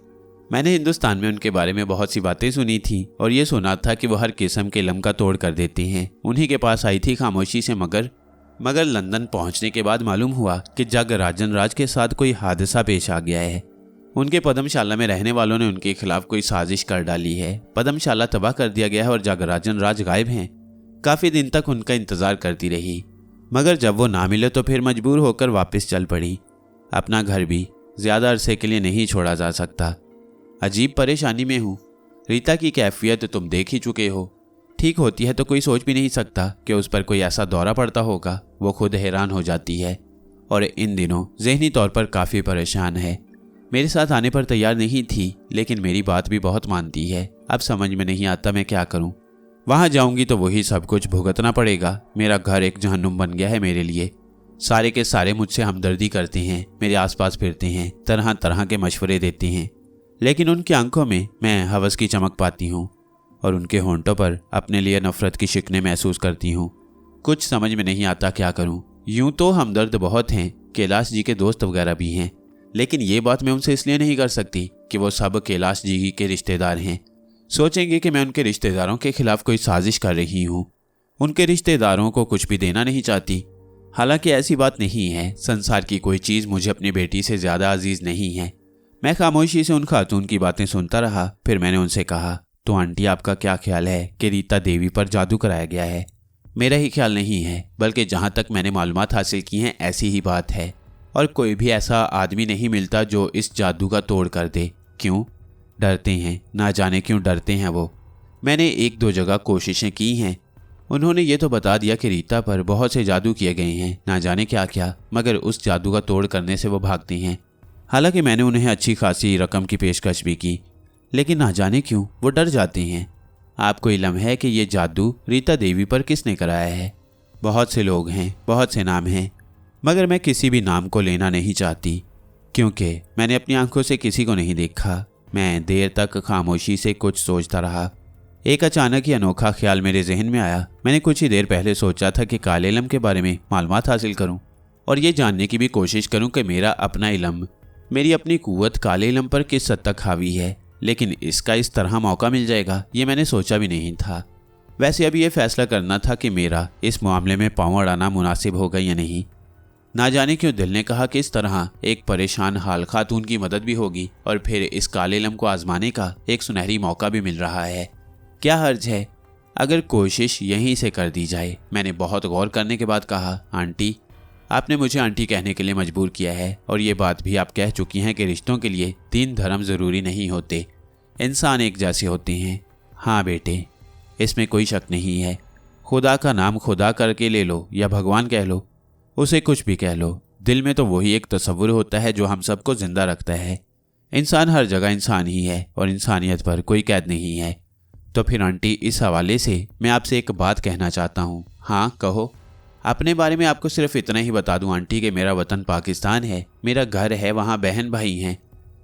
मैंने हिंदुस्तान में उनके बारे में बहुत सी बातें सुनी थी और ये सुना था कि वो हर किस्म के इल्म का तोड़ कर देते हैं। उन्हीं के पास आई थी खामोशी से, मगर लंदन पहुंचने के बाद मालूम हुआ कि जगराजन राज के साथ कोई हादसा पेश आ गया है। उनके पद्मशाला में रहने वालों ने उनके खिलाफ कोई साजिश कर डाली है। पद्मशाला तबाह कर दिया गया है और जगराजन राज गायब हैं। काफ़ी दिन तक उनका इंतज़ार करती रही, मगर जब वो ना मिले तो फिर मजबूर होकर वापस चल पड़ी। अपना घर भी ज़्यादा अरसे के लिए नहीं छोड़ा जा सकता। अजीब परेशानी में हूँ। रीता की कैफियत तुम देख ही चुके हो। ठीक होती है तो कोई सोच भी नहीं सकता कि उस पर कोई ऐसा दौरा पड़ता होगा। वो खुद हैरान हो जाती है और इन दिनों जहनी तौर पर काफ़ी परेशान है। मेरे साथ आने पर तैयार नहीं थी, लेकिन मेरी बात भी बहुत मानती है। अब समझ में नहीं आता मैं क्या करूं। वहां जाऊंगी तो वही सब कुछ भुगतना पड़ेगा। मेरा घर एक जहन्नुम बन गया है मेरे लिए। सारे के सारे मुझसे हमदर्दी करते हैं, मेरे आसपास फिरते हैं, तरह तरह के मशवरे देते हैं, लेकिन उनकी आंखों में मैं हवस की चमक पाती हूँ और उनके होंठों पर अपने लिए नफरत की शिकने महसूस करती हूँ। कुछ समझ में नहीं आता क्या करूँ। यूं तो हमदर्द बहुत हैं, कैलाश जी के दोस्त वगैरह भी हैं, लेकिन ये बात मैं उनसे इसलिए नहीं कर सकती कि वो सब कैलाश जी के रिश्तेदार हैं। सोचेंगे कि मैं उनके रिश्तेदारों के खिलाफ कोई साजिश कर रही हूँ। उनके रिश्तेदारों को कुछ भी देना नहीं चाहती। हालांकि ऐसी बात नहीं है। संसार की कोई चीज़ मुझे अपनी बेटी से ज़्यादा अजीज नहीं है। मैं खामोशी से उन खातून की बातें सुनता रहा। फिर मैंने उनसे कहा, तो आंटी आपका क्या ख्याल है कि रीता देवी पर जादू कराया गया है? मेरा ही ख्याल नहीं है, बल्कि जहाँ तक मैंने मालूमात हासिल की हैं ऐसी ही बात है और कोई भी ऐसा आदमी नहीं मिलता जो इस जादू का तोड़ कर दे। क्यों? डरते हैं, ना जाने क्यों डरते हैं वो। मैंने एक दो जगह कोशिशें की हैं। उन्होंने ये तो बता दिया कि रीता पर बहुत से जादू किए गए हैं, ना जाने क्या क्या, मगर उस जादू का तोड़ करने से वो भागते हैं। हालांकि मैंने उन्हें अच्छी खासी रकम की पेशकश भी की, लेकिन ना जाने क्यों वो डर जाते हैं। आपको इल्म है कि ये जादू रीता देवी पर किसने कराया है? बहुत से लोग हैं, बहुत से नाम हैं, मगर मैं किसी भी नाम को लेना नहीं चाहती, क्योंकि मैंने अपनी आंखों से किसी को नहीं देखा। मैं देर तक खामोशी से कुछ सोचता रहा। एक अचानक ही अनोखा ख्याल मेरे जहन में आया। मैंने कुछ ही देर पहले सोचा था कि काले इल्म के बारे में मालूमात हासिल करूं और ये जानने की भी कोशिश करूं कि मेरा अपना इल्म, मेरी अपनी कुव्वत काले इल्म पर किस हद तक हावी है। लेकिन इसका इस तरह मौका मिल जाएगा ये मैंने सोचा भी नहीं था। वैसे अभी ये फैसला करना था कि मेरा इस मामले में पांव अड़ाना मुनासिब होगा या नहीं। ना जाने क्यों दिल ने कहा कि इस तरह एक परेशान हाल खातून की मदद भी होगी और फिर इस काले इल्म को आजमाने का एक सुनहरी मौका भी मिल रहा है। क्या हर्ज है अगर कोशिश यहीं से कर दी जाए? मैंने बहुत गौर करने के बाद कहा, आंटी, आपने मुझे आंटी कहने के लिए मजबूर किया है और ये बात भी आप कह चुकी हैं कि रिश्तों के लिए दीन धर्म ज़रूरी नहीं होते, इंसान एक जैसे होते हैं। हाँ बेटे, इसमें कोई शक नहीं है। खुदा का नाम खुदा करके ले लो या भगवान कह लो, उसे कुछ भी कह लो, दिल में तो वही एक तस्वुर होता है जो हम सबको जिंदा रखता है। इंसान हर जगह इंसान ही है और इंसानियत पर कोई कैद नहीं है। तो फिर आंटी, इस हवाले से मैं आपसे एक बात कहना चाहता हूँ। हाँ कहो। अपने बारे में आपको सिर्फ इतना ही बता दूं आंटी कि मेरा वतन पाकिस्तान है, मेरा घर है, वहाँ बहन भाई हैं,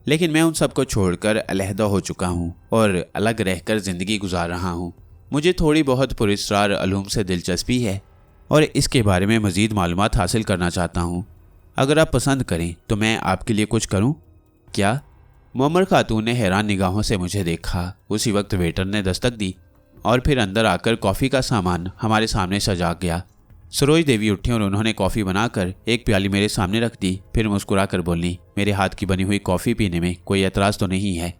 लेकिन मैं उन सबको छोड़कर अलहदा हो चुका हूँ और अलग रहकर ज़िंदगी गुजार रहा हूँ। मुझे थोड़ी बहुत पुरस्कार अलूम से दिलचस्पी है और इसके बारे में मज़ीद मालूमात हासिल करना चाहता हूँ। अगर आप पसंद करें तो मैं आपके लिए कुछ करूँ क्या? मोमर खातून ने हैरान निगाहों से मुझे देखा। उसी वक्त वेटर ने दस्तक दी और फिर अंदर आकर कॉफ़ी का सामान हमारे सामने सजा गया। सरोज देवी उठी और उन्होंने कॉफ़ी बनाकर एक प्याली मेरे सामने रख दी। फिर मुस्कुरा कर बोली, मेरे हाथ की बनी हुई कॉफ़ी पीने में कोई एतराज़ तो नहीं है?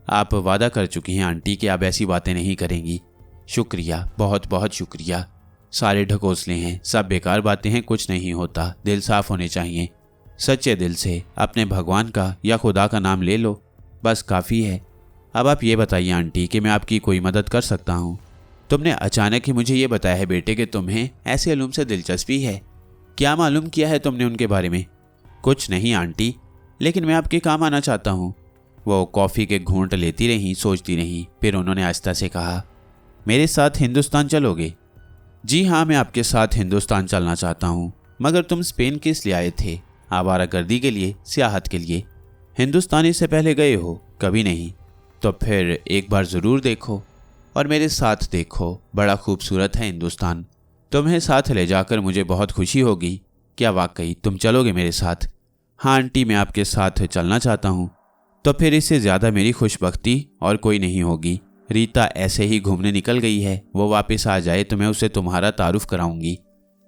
आप वादा कर चुकी हैं आंटी कि आप ऐसी बातें नहीं करेंगी। शुक्रिया, बहुत बहुत शुक्रिया। सारे ढकोसले हैं, सब बेकार बातें हैं, कुछ नहीं होता। दिल साफ होने चाहिए। सच्चे दिल से अपने भगवान का या खुदा का नाम ले लो, बस काफ़ी है। अब आप ये बताइए आंटी कि मैं आपकी कोई मदद कर सकता हूँ? तुमने अचानक ही मुझे ये बताया है बेटे कि तुम्हें ऐसे इल्म से दिलचस्पी है। क्या मालूम किया है तुमने उनके बारे में? कुछ नहीं आंटी, लेकिन मैं आपके काम आना चाहता हूँ। वो कॉफ़ी के घूंट लेती रहीं, सोचती रहीं। फिर उन्होंने आहिस्ता से कहा, मेरे साथ हिंदुस्तान चलोगे? जी हाँ, मैं आपके साथ हिंदुस्तान चलना चाहता हूँ। मगर तुम स्पेन किस लिए आए थे? आवारागर्दी के लिए, सियाहत के लिए? हिंदुस्तान इससे पहले गए हो? कभी नहीं। तो फिर एक बार ज़रूर देखो और मेरे साथ देखो, बड़ा खूबसूरत है हिंदुस्तान। तुम्हें साथ ले जाकर मुझे बहुत खुशी होगी। क्या वाकई तुम चलोगे मेरे साथ? हाँ आंटी, मैं आपके साथ चलना चाहता हूँ। तो फिर इससे ज़्यादा मेरी खुशबख्ती और कोई नहीं होगी। रीता ऐसे ही घूमने निकल गई है, वो वापस आ जाए तो मैं उसे तुम्हारा तारुफ कराऊंगी।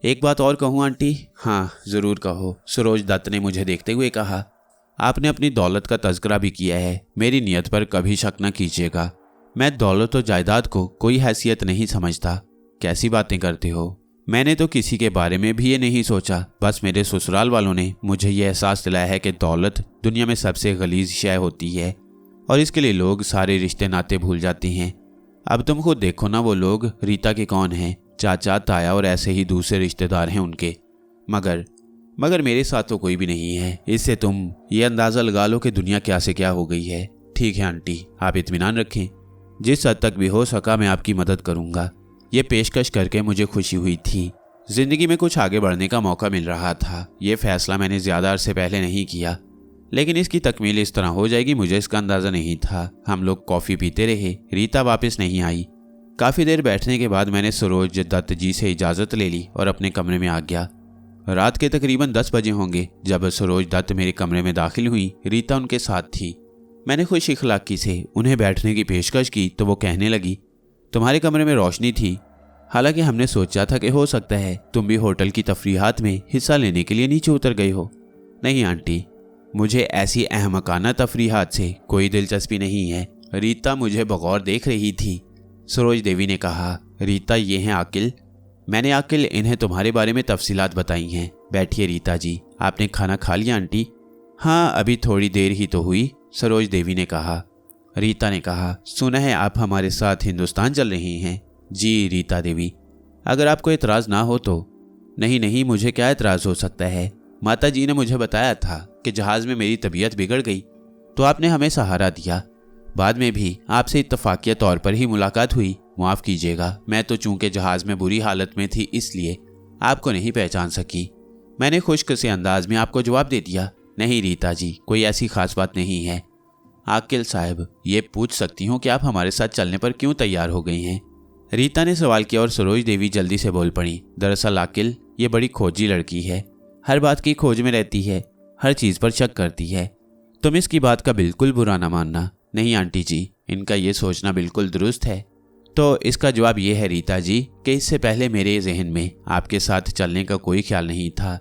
एक बात और कहूँ आंटी? हाँ ज़रूर कहो, सरोज दत्त ने मुझे देखते हुए कहा। आपने अपनी दौलत का तज़किरा भी किया है, मेरी नीयत पर कभी शक न कीजिएगा। मैं दौलत और जायदाद को कोई हैसियत नहीं समझता। कैसी बातें करते हो? मैंने तो किसी के बारे में भी ये नहीं सोचा, बस मेरे ससुराल वालों ने मुझे ये एहसास दिलाया है कि दौलत दुनिया में सबसे गलीज़ शय होती है और इसके लिए लोग सारे रिश्ते नाते भूल जाते हैं। अब तुम खुद देखो ना, वो लोग रीता के कौन हैं? चाचा, ताया और ऐसे ही दूसरे रिश्तेदार हैं उनके। मगर मेरे साथ तो कोई भी नहीं है। इससे तुम ये अंदाज़ा लगा लो कि दुनिया क्या से क्या हो गई है। ठीक है आंटी, आप इत्मीनान रखें, जिस हद तक भी हो सका मैं आपकी मदद करूँगा। ये पेशकश करके मुझे खुशी हुई थी। ज़िंदगी में कुछ आगे बढ़ने का मौका मिल रहा था। ये फ़ैसला मैंने ज़्यादा अरसे पहले नहीं किया, लेकिन इसकी तकमील इस तरह हो जाएगी मुझे इसका अंदाज़ा नहीं था। हम लोग कॉफ़ी पीते रहे, रीता वापस नहीं आई। काफ़ी देर बैठने के बाद मैंने सरोज दत्त जी से इजाज़त ले ली और अपने कमरे में आ गया। रात के तकरीबन 10 बजे होंगे जब सरोज दत्त मेरे कमरे में दाखिल हुई। रीता उनके साथ थी। मैंने खुश इखलाकी से उन्हें बैठने की पेशकश की तो वो कहने लगी, तुम्हारे कमरे में रोशनी थी। हालांकि हमने सोचा था कि हो सकता है तुम भी होटल की तफरीहात में हिस्सा लेने के लिए नीचे उतर गई हो। नहीं आंटी, मुझे ऐसी अहमकाना तफरीहात से कोई दिलचस्पी नहीं है। रीता मुझे बगौर देख रही थी। सरोज देवी ने कहा, रीता ये हैं आकिल। मैंने आकिल इन्हें तुम्हारे बारे में तफसीलात बताई हैं। बैठिए रीता जी। आपने खाना खा लिया आंटी? हाँ, अभी थोड़ी देर ही तो हुई, सरोज देवी ने कहा। रीता ने कहा, सुना है आप हमारे साथ हिंदुस्तान चल रही हैं? जी रीता देवी, अगर आपको एतराज़ ना हो तो। नहीं, मुझे क्या एतराज़ हो सकता है? माता जी ने मुझे बताया था कि जहाज़ में मेरी तबीयत बिगड़ गई तो आपने हमें सहारा दिया। बाद में भी आपसे इत्तफाकिया तौर पर ही मुलाकात हुई। माफ़ कीजिएगा, मैं तो चूंकि जहाज़ में बुरी हालत में थी इसलिए आपको नहीं पहचान सकी। मैंने खुश्क से अंदाज में आपको जवाब दे दिया। नहीं रीता जी, कोई ऐसी खास बात नहीं है। आकिल साहब, ये पूछ सकती हूँ कि आप हमारे साथ चलने पर क्यों तैयार हो गई हैं? रीता ने सवाल किया और सरोज देवी जल्दी से बोल पड़ी, दरअसल आकिल ये बड़ी खोजी लड़की है, हर बात की खोज में रहती है, हर चीज़ पर शक करती है। तुम इसकी बात का बिल्कुल बुरा ना मानना। नहीं आंटी जी, इनका ये सोचना बिल्कुल दुरुस्त है। तो इसका जवाब ये है रीता जी कि इससे पहले मेरे जहन में आपके साथ चलने का कोई ख्याल नहीं था,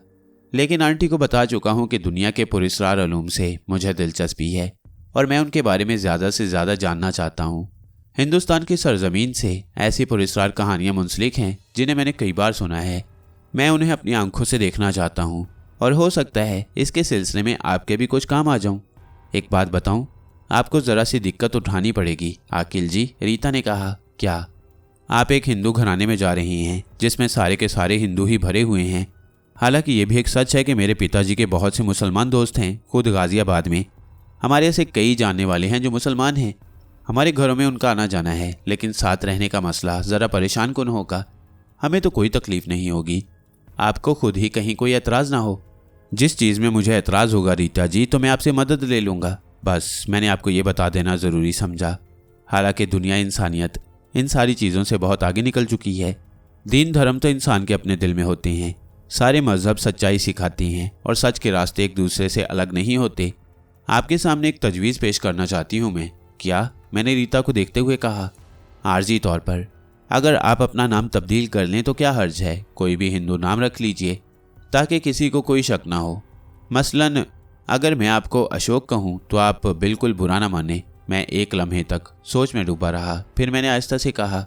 लेकिन आंटी को बता चुका हूँ कि दुनिया के पुरस्कार उलूम से मुझे दिलचस्पी है और मैं उनके बारे में ज़्यादा से ज़्यादा जानना चाहता हूँ। हिंदुस्तान की सरजमीन से ऐसी पुरस्कार कहानियाँ मुंसलिक हैं जिन्हें मैंने कई बार सुना है। मैं उन्हें अपनी आंखों से देखना चाहता हूँ और हो सकता है इसके सिलसिले में आपके भी कुछ काम आ जाऊँ। एक बात बताऊँ, आपको ज़रा सी दिक्कत उठानी पड़ेगी आकिल जी, रीता ने कहा। क्या? आप एक हिंदू घराने में जा रही हैं जिसमें सारे के सारे हिंदू ही भरे हुए हैं। हालांकि ये भी एक सच है कि मेरे पिताजी के बहुत से मुसलमान दोस्त हैं, खुद गाज़ियाबाद में। हमारे ऐसे कई जानने वाले हैं जो मुसलमान हैं। हमारे घरों में उनका आना जाना है, लेकिन साथ रहने का मसला ज़रा परेशान कुन होगा। हमें तो कोई तकलीफ़ नहीं होगी, आपको खुद ही कहीं कोई एतराज़ ना हो। जिस चीज़ में मुझे एतराज़ होगा रीता जी तो मैं आपसे मदद ले लूँगा। बस मैंने आपको ये बता देना ज़रूरी समझा। हालांकि दुनिया, इंसानियत इन सारी चीज़ों से बहुत आगे निकल चुकी है। दीन धर्म तो इंसान के अपने दिल में होते हैं। सारे मज़हब सच्चाई सिखाती हैं और सच के रास्ते एक दूसरे से अलग नहीं होते। आपके सामने एक तजवीज़ पेश करना चाहती हूँ मैं। क्या? मैंने रीता को देखते हुए कहा। आर्जी तौर पर अगर आप अपना नाम तब्दील कर लें तो क्या हर्ज है? कोई भी हिंदू नाम रख लीजिए ताकि किसी को कोई शक ना हो। मसलन अगर मैं आपको अशोक कहूँ तो आप बिल्कुल बुरा ना माने। मैं एक लम्हे तक सोच में डूबा रहा, फिर मैंने आहिस्ता से कहा,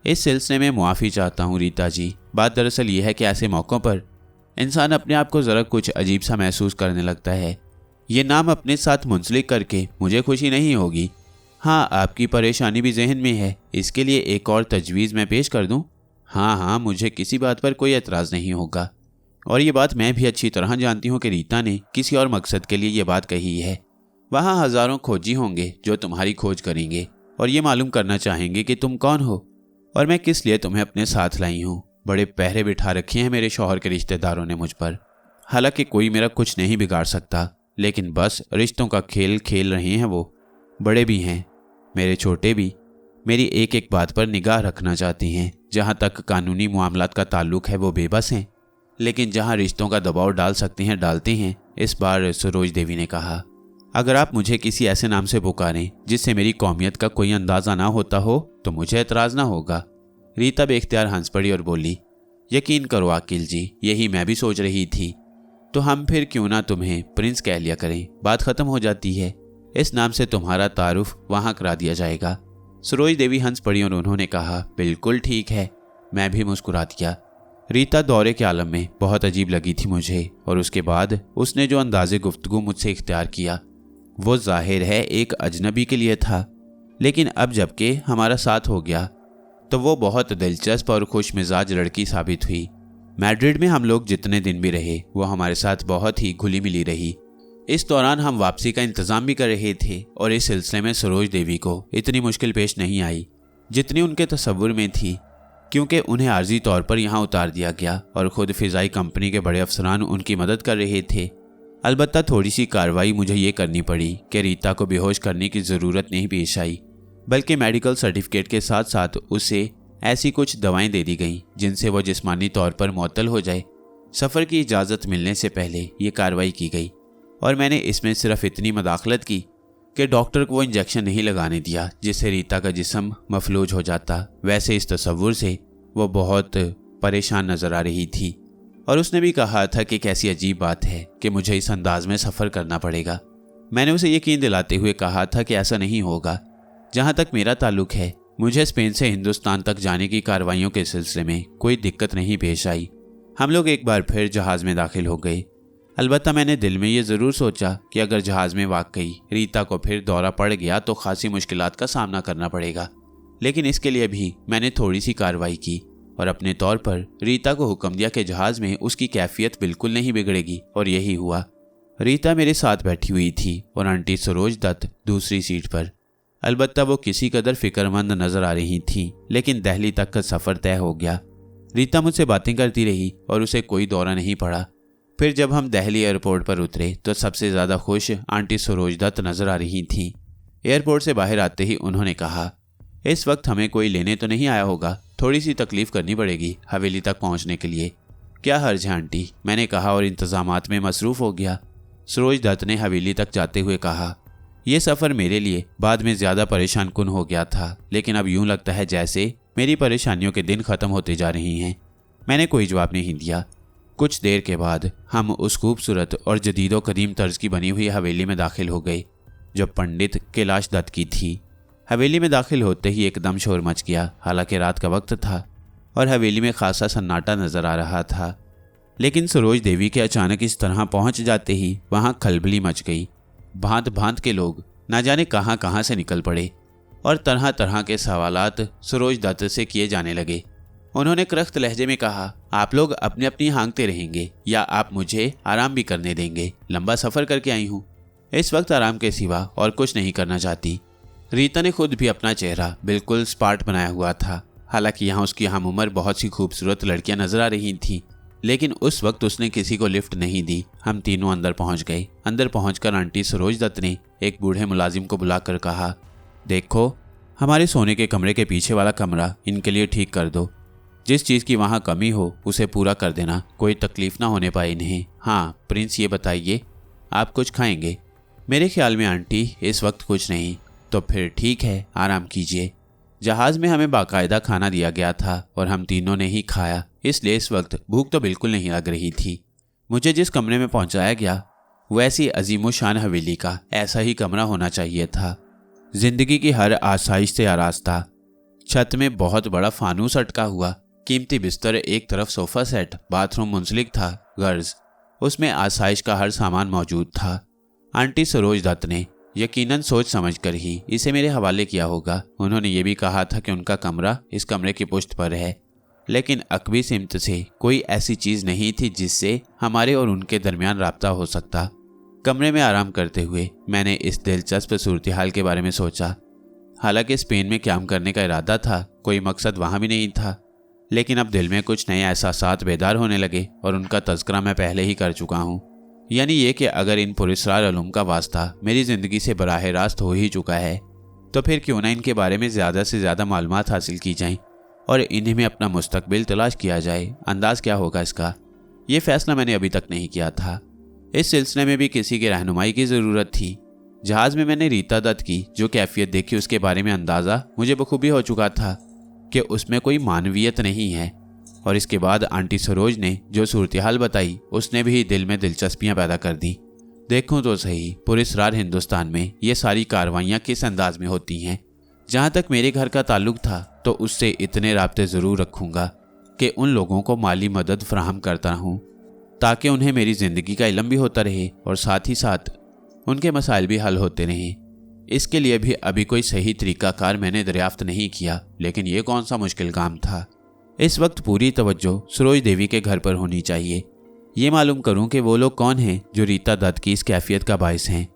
इस सिलसिले में मुआफ़ी चाहता हूँ रीता जी। बात दरअसल ये है कि ऐसे मौक़ों पर इंसान अपने आप को ज़रा कुछ अजीब सा महसूस करने लगता है। ये नाम अपने साथ मुंसलिक करके मुझे खुशी नहीं होगी। हाँ, आपकी परेशानी भी जहन में है, इसके लिए एक और तजवीज़ मैं पेश कर दूँ? हाँ, मुझे किसी बात पर कोई एतराज़ नहीं होगा। और ये बात मैं भी अच्छी तरह जानती हूँ कि रीता ने किसी और मकसद के लिए ये बात कही है। वहाँ हज़ारों खोजी होंगे जो तुम्हारी खोज करेंगे और ये मालूम करना चाहेंगे कि तुम कौन हो। और मैं किस लिए तुम्हें अपने साथ लाई हूँ। बड़े पहरे बिठा रखे हैं मेरे शौहर के रिश्तेदारों ने मुझ पर। हालांकि कोई मेरा कुछ नहीं बिगाड़ सकता, लेकिन बस रिश्तों का खेल खेल रहे हैं वो। बड़े भी हैं, मेरे छोटे भी। मेरी एक एक बात पर निगाह रखना चाहती हैं। जहाँ तक कानूनी मामलात का ताल्लुक है वो बेबस हैं, लेकिन जहाँ रिश्तों का दबाव डाल सकते हैं डालते हैं। इस बार सरोज देवी ने कहा, अगर आप मुझे किसी ऐसे नाम से पुकारें जिससे मेरी कौमियत का कोई अंदाजा ना होता हो तो मुझे एतराज़ ना होगा। रीता बेख्तियार हंस पड़ी और बोली, यकीन करो आकिल जी, यही मैं भी सोच रही थी। तो हम फिर क्यों ना तुम्हें प्रिंस कह लिया करें, बात खत्म हो जाती है। इस नाम से तुम्हारा तारुफ वहाँ करा दिया जाएगा। सरोज देवी हंस पड़ी और उन्होंने कहा, बिल्कुल ठीक है। मैं भी मुस्कुरा दिया। रीता दौरे के आलम में बहुत अजीब लगी थी मुझे, और उसके बाद उसने जो अंदाज़े गुफ्तगू मुझसे इख्तियार किया वो जाहिर है एक अजनबी के लिए था, लेकिन अब जबकि हमारा साथ हो गया तो वो बहुत दिलचस्प और खुश मिजाज लड़की साबित हुई। मैड्रिड में हम लोग जितने दिन भी रहे वो हमारे साथ बहुत ही घुली मिली रही। इस दौरान हम वापसी का इंतज़ाम भी कर रहे थे और इस सिलसिले में सरोज देवी को इतनी मुश्किल पेश नहीं आई जितनी उनके तसव्वुर में थी, क्योंकि उन्हें आर्जी तौर पर यहाँ उतार दिया गया और ख़ुद फ़िज़ाई कंपनी के बड़े अफसरान उनकी मदद कर रहे थे। अलबत्ता थोड़ी सी कार्रवाई मुझे ये करनी पड़ी कि रीता को बेहोश करने की ज़रूरत नहीं पेश आई, बल्कि मेडिकल सर्टिफिकेट के साथ साथ उसे ऐसी कुछ दवाएं दे दी गईं जिनसे वो जिस्मानी तौर पर मुअत्तल हो जाए। सफ़र की इजाज़त मिलने से पहले ये कार्रवाई की गई और मैंने इसमें सिर्फ इतनी मदाखलत की कि डॉक्टर को वो इंजेक्शन नहीं लगाने दिया जिससे रीता का जिस्म मफलूज हो जाता। वैसे इस तसव्वुर से वो बहुत परेशान नज़र आ रही थी और उसने भी कहा था कि कैसी अजीब बात है कि मुझे इस अंदाज में सफ़र करना पड़ेगा। मैंने उसे यकीन दिलाते हुए कहा था कि ऐसा नहीं होगा। जहाँ तक मेरा ताल्लुक है, मुझे स्पेन से हिंदुस्तान तक जाने की कार्रवाइयों के सिलसिले में कोई दिक्कत नहीं पेश आई। हम लोग एक बार फिर जहाज़ में दाखिल हो गए। अलबत्ता मैंने दिल में ये ज़रूर सोचा कि अगर जहाज़ में वाकई रीता को फिर दौरा पड़ गया तो खासी मुश्किलात का सामना करना पड़ेगा, लेकिन इसके लिए भी मैंने थोड़ी सी कार्रवाई की और अपने तौर पर रीता को हुक्म दिया कि जहाज़ में उसकी कैफियत बिल्कुल नहीं बिगड़ेगी, और यही हुआ। रीता मेरे साथ बैठी हुई थी और आंटी सरोज दत्त दूसरी सीट पर। अलबत्ता वो किसी कदर फिक्रमंद नज़र आ रही थी, लेकिन दिल्ली तक का सफ़र तय हो गया। रीता मुझसे बातें करती रही और उसे कोई दौरा नहीं पड़ा। फिर जब हम दिल्ली एयरपोर्ट पर उतरे तो सबसे ज़्यादा खुश आंटी सरोज दत्त नज़र आ रही थीं। एयरपोर्ट से बाहर आते ही उन्होंने कहा, इस वक्त हमें कोई लेने तो नहीं आया होगा, थोड़ी सी तकलीफ़ करनी पड़ेगी हवेली तक पहुंचने के लिए। क्या हर्ज है आंटी, मैंने कहा और इंतज़ामात में मसरूफ़ हो गया। सरोज दत्त ने हवेली तक जाते हुए कहा, यह सफ़र मेरे लिए बाद में ज़्यादा परेशान कुन हो गया था, लेकिन अब यूं लगता है जैसे मेरी परेशानियों के दिन ख़त्म होते जा रही हैं। मैंने कोई जवाब नहीं दिया। कुछ देर के बाद हम उस खूबसूरत और जदीदो कदीम तर्ज की बनी हुई हवेली में दाखिल हो गए जो पंडित कैलाश दत्त की थी। हवेली में दाखिल होते ही एकदम शोर मच गया। हालांकि रात का वक्त था और हवेली में खासा सन्नाटा नज़र आ रहा था, लेकिन सरोज देवी के अचानक इस तरह पहुंच जाते ही वहां खलबली मच गई। भांत भांत के लोग ना जाने कहां कहां से निकल पड़े और तरह तरह के सवालात सरोज दत्त से किए जाने लगे। उन्होंने करख्त लहजे में कहा, आप लोग अपनी अपनी हाँकते रहेंगे या आप मुझे आराम भी करने देंगे? लंबा सफ़र करके आई हूँ, इस वक्त आराम के सिवा और कुछ नहीं करना चाहती। रीता ने खुद भी अपना चेहरा बिल्कुल स्पार्ट बनाया हुआ था। हालांकि यहाँ उसकी हम उम्र बहुत सी खूबसूरत लड़कियां नजर आ रही थीं, लेकिन उस वक्त उसने किसी को लिफ्ट नहीं दी। हम तीनों अंदर पहुंच गए। अंदर पहुंचकर आंटी सरोज दत्त ने एक बूढ़े मुलाजिम को बुलाकर कहा, देखो हमारे सोने के कमरे के पीछे वाला कमरा इनके लिए ठीक कर दो। जिस चीज़ की वहाँ कमी हो उसे पूरा कर देना, कोई तकलीफ ना होने पाए इन्हें। हाँ प्रिंस, ये बताइए आप कुछ खाएंगे? मेरे ख्याल में आंटी इस वक्त कुछ नहीं। तो फिर ठीक है, आराम कीजिए। जहाज़ में हमें बाकायदा खाना दिया गया था और हम तीनों ने ही खाया, इसलिए इस वक्त भूख तो बिल्कुल नहीं लग रही थी। मुझे जिस कमरे में पहुंचाया गया वैसी अजीमो शान हवेली का ऐसा ही कमरा होना चाहिए था। जिंदगी की हर आसाइश से आरास्ता। छत में बहुत बड़ा फानूस अटका हुआ, कीमती बिस्तर, एक तरफ सोफ़ा सेट, बाथरूम मुंसलिक था, गर्ज उसमें आसाइश का हर सामान मौजूद था। आंटी सरोज दत्त ने यकीनन सोच समझकर ही इसे मेरे हवाले किया होगा। उन्होंने ये भी कहा था कि उनका कमरा इस कमरे की पुश्त पर है, लेकिन अकबी सिमत से कोई ऐसी चीज़ नहीं थी जिससे हमारे और उनके दरमियान राब्ता हो सकता। कमरे में आराम करते हुए मैंने इस दिलचस्प सूरत हाल के बारे में सोचा। हालांकि स्पेन में क़याम करने का इरादा था, कोई मकसद वहाँ भी नहीं था, लेकिन अब दिल में कुछ नए एहसासात बेदार होने लगे और उनका तज़किरा मैं पहले ही कर चुका हूँ। यानी ये कि अगर इन पुरस्रार उलूम का वास्ता मेरी ज़िंदगी से बराह रास्त हो ही चुका है तो फिर क्यों ना इनके बारे में ज़्यादा से ज़्यादा मालूमात हासिल की जाएं और इन्हीं में अपना मुस्तकबिल तलाश किया जाए। अंदाज़ क्या होगा इसका, ये फ़ैसला मैंने अभी तक नहीं किया था। इस सिलसिले में भी किसी की रहनुमाई की ज़रूरत थी। जहाज़ में मैंने रीता दत्त की जो कैफियत देखी उसके बारे में अंदाज़ा मुझे बखूबी हो चुका था कि उसमें कोई मानवीयत नहीं है, और इसके बाद आंटी सरोज ने जो सूरत हाल बताई उसने भी दिल में दिलचस्पियां पैदा कर दी। देखूं तो सही, पुरस्रार हिंदुस्तान में ये सारी कार्रवाइयाँ किस अंदाज में होती हैं। जहाँ तक मेरे घर का ताल्लुक था तो उससे इतने राब्ते ज़रूर रखूँगा कि उन लोगों को माली मदद फराहम करता रहूँ ताकि उन्हें मेरी ज़िंदगी का इल्म भी होता रहे और साथ ही साथ उनके मसाइल भी हल होते रहें। इसके लिए भी अभी कोई सही तरीक़ाकार मैंने दरियाफ्त नहीं किया, लेकिन ये कौन सा मुश्किल काम था। इस वक्त पूरी तवज्जो सरोज देवी के घर पर होनी चाहिए। ये मालूम करूं कि वो लोग कौन हैं जो रीता दत्त की इस कैफियत का बायस हैं,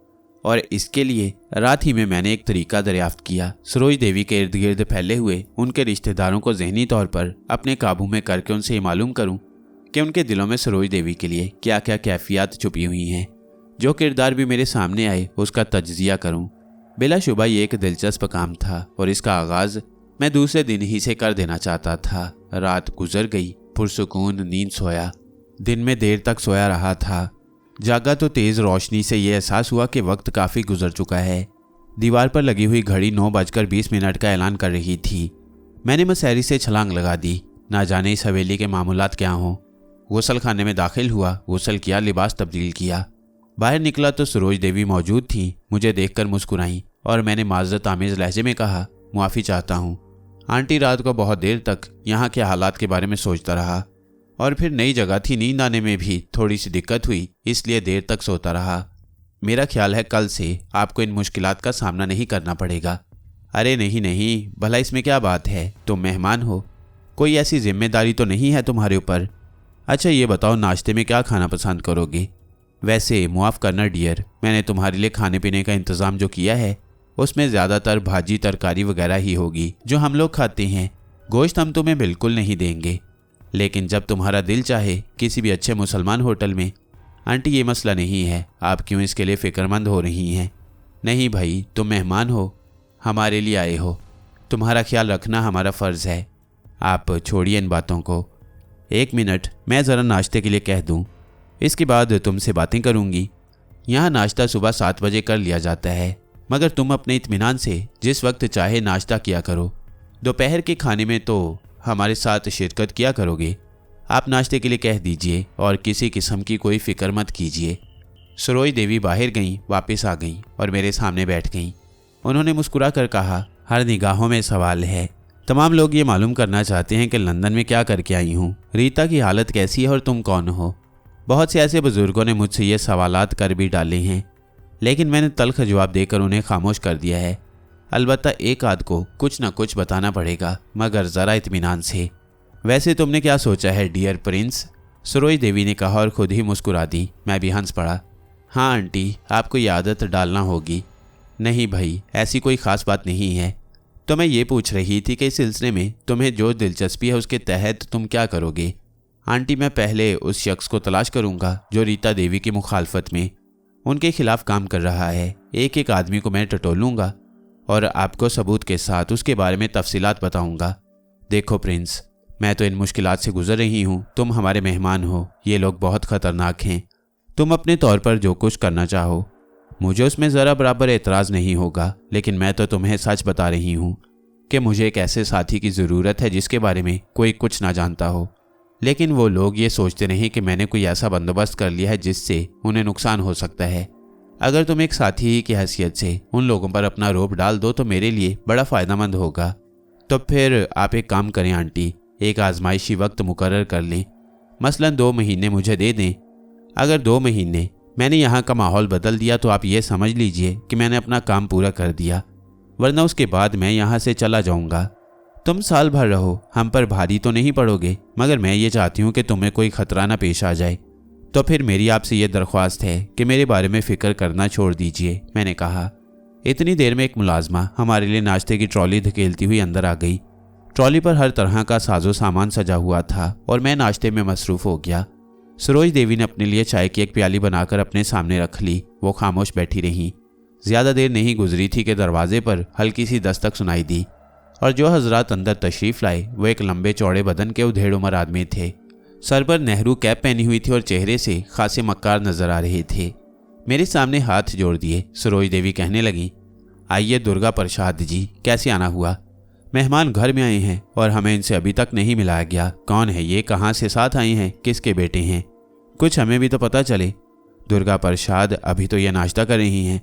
और इसके लिए रात ही में मैंने एक तरीका दरियाफ्त किया। सरोज देवी के इर्द गिर्द फैले हुए उनके रिश्तेदारों को जहनी तौर पर अपने काबू में करके उनसे ये मालूम करूं कि उनके दिलों में सरोज देवी के लिए क्या क्या कैफियत छुपी हुई हैं। जो किरदार भी मेरे सामने आए उसका तज्जिया करूं। बिलाशुबा ये एक दिलचस्प काम था और इसका आगाज़ मैं दूसरे दिन ही से कर देना चाहता था। रात गुजर गई, पुरसुकून नींद सोया। दिन में देर तक सोया रहा था। जागा तो तेज़ रोशनी से ये एहसास हुआ कि वक्त काफ़ी गुजर चुका है। दीवार पर लगी हुई घड़ी 9:20 का ऐलान कर रही थी। मैंने मसहरी से छलांग लगा दी। ना जाने इस हवेली के मामूलात क्या हों। गुसल खाने में दाखिल हुआ, गुसल किया, लिबास तब्दील किया। बाहर निकला तो सरोज देवी मौजूद थी। मुझे देखकर मुस्कुराई और मैंने माज़रत आमेज़ लहजे में कहा, मुआफ़ी चाहता हूँ। आंटी रात को बहुत देर तक यहाँ के हालात के बारे में सोचता रहा और फिर नई जगह थी, नींद आने में भी थोड़ी सी दिक्कत हुई, इसलिए देर तक सोता रहा। मेरा ख्याल है कल से आपको इन मुश्किलात का सामना नहीं करना पड़ेगा। अरे नहीं नहीं, भला इसमें क्या बात है, तुम मेहमान हो, कोई ऐसी जिम्मेदारी तो नहीं है तुम्हारे ऊपर। अच्छा ये बताओ नाश्ते में क्या खाना पसंद करोगे? वैसे मुआफ़ करना डियर, मैंने तुम्हारे लिए खाने पीने का इंतज़ाम जो किया है उसमें ज़्यादातर भाजी तरकारी वगैरह ही होगी जो हम लोग खाते हैं। गोश्त हम तुम्हें बिल्कुल नहीं देंगे, लेकिन जब तुम्हारा दिल चाहे किसी भी अच्छे मुसलमान होटल में। आंटी ये मसला नहीं है, आप क्यों इसके लिए फ़िक्रमंद हो रही हैं? नहीं भाई, तुम मेहमान हो, हमारे लिए आए हो, तुम्हारा ख्याल रखना हमारा फ़र्ज़ है। आप छोड़िए इन बातों को। 1 मिनट, मैं ज़रा नाश्ते के लिए कह दूँ, इसके बाद तुमसे बातें करूँगी। यहाँ नाश्ता सुबह 7 बजे कर लिया जाता है, मगर तुम अपने इत्मीनान से जिस वक्त चाहे नाश्ता किया करो। दोपहर के खाने में तो हमारे साथ शिरकत किया करोगे। आप नाश्ते के लिए कह दीजिए और किसी किस्म की कोई फ़िक्र मत कीजिए। सरोज देवी बाहर गईं, वापस आ गईं और मेरे सामने बैठ गईं। उन्होंने मुस्कुरा कर कहा, हर निगाहों में सवाल है। तमाम लोग ये मालूम करना चाहते हैं कि लंदन में क्या करके आई हूँ, रीता की हालत कैसी है और तुम कौन हो। बहुत से ऐसे बुजुर्गों ने मुझसे ये सवालात कर भी डाले हैं, लेकिन मैंने तल्ख जवाब देकर उन्हें खामोश कर दिया है। अलबत्ता एक आध को कुछ न कुछ बताना पड़ेगा, मगर ज़रा इत्मीनान से। वैसे तुमने क्या सोचा है डियर प्रिंस? सरोज देवी ने कहा और खुद ही मुस्कुरा दी। मैं भी हंस पड़ा। हाँ आंटी, आपको ये आदत डालना होगी। नहीं भाई, ऐसी कोई ख़ास बात नहीं है। तो मैं ये पूछ रही थी कि इस सिलसिले में तुम्हें जो दिलचस्पी है उसके तहत तुम क्या करोगे? आंटी, मैं पहले उस शख्स को तलाश करूँगा जो रीता देवी की मुखालफत में उनके खिलाफ काम कर रहा है। एक एक आदमी को मैं टटोलूँगा और आपको सबूत के साथ उसके बारे में तफसीलात बताऊँगा। देखो प्रिंस, मैं तो इन मुश्किलात से गुजर रही हूँ, तुम हमारे मेहमान हो, ये लोग बहुत ख़तरनाक हैं। तुम अपने तौर पर जो कुछ करना चाहो, मुझे उसमें ज़रा बराबर एतराज़ नहीं होगा, लेकिन मैं तो तुम्हें सच बता रही हूँ कि मुझे एक ऐसे साथी की ज़रूरत है जिसके बारे में कोई कुछ ना जानता हो, लेकिन वो लोग ये सोचते नहीं कि मैंने कोई ऐसा बंदोबस्त कर लिया है जिससे उन्हें नुकसान हो सकता है। अगर तुम एक साथी ही की हैसियत से उन लोगों पर अपना रोब डाल दो तो मेरे लिए बड़ा फ़ायदेमंद होगा। तो फिर आप एक काम करें आंटी, एक आजमाइशी वक्त मुकर्रर कर लें। मसलन 2 महीने मुझे दे दें। अगर 2 महीने मैंने यहाँ का माहौल बदल दिया तो आप ये समझ लीजिए कि मैंने अपना काम पूरा कर दिया, वरना उसके बाद मैं यहाँ से चला जाऊँगा। तुम साल भर रहो, हम पर भारी तो नहीं पड़ोगे, मगर मैं ये चाहती हूँ कि तुम्हें कोई खतरा ना पेश आ जाए। तो फिर मेरी आपसे ये दरख्वास्त है कि मेरे बारे में फ़िक्र करना छोड़ दीजिए, मैंने कहा। इतनी देर में एक मुलाजमा हमारे लिए नाश्ते की ट्रॉली धकेलती हुई अंदर आ गई। ट्रॉली पर हर तरह का साजो सामान सजा हुआ था और मैं नाश्ते में मसरूफ हो गया। सरोज देवी ने अपने लिए चाय की एक प्याली बनाकर अपने सामने रख ली। वो खामोश बैठी रहीं। ज्यादा देर नहीं गुजरी थी कि दरवाजे पर हल्की सी दस्तक सुनाई दी और जो हजरात अंदर तशरीफ लाए वो एक लंबे चौड़े बदन के उधेड़ उम्र आदमी थे। सर पर नेहरू कैप पहनी हुई थी और चेहरे से खासे मक्कार नजर आ रहे थे। मेरे सामने हाथ जोड़ दिए सरोज देवी कहने लगी, आइए दुर्गा प्रसाद जी, कैसे आना हुआ? मेहमान घर में आए हैं और हमें इनसे अभी तक नहीं मिलाया गया। कौन है ये, कहाँ से साथ आई हैं, किसके बेटे हैं? कुछ हमें भी तो पता चले। दुर्गा प्रसाद, अभी तो ये नाश्ता कर रही हैं।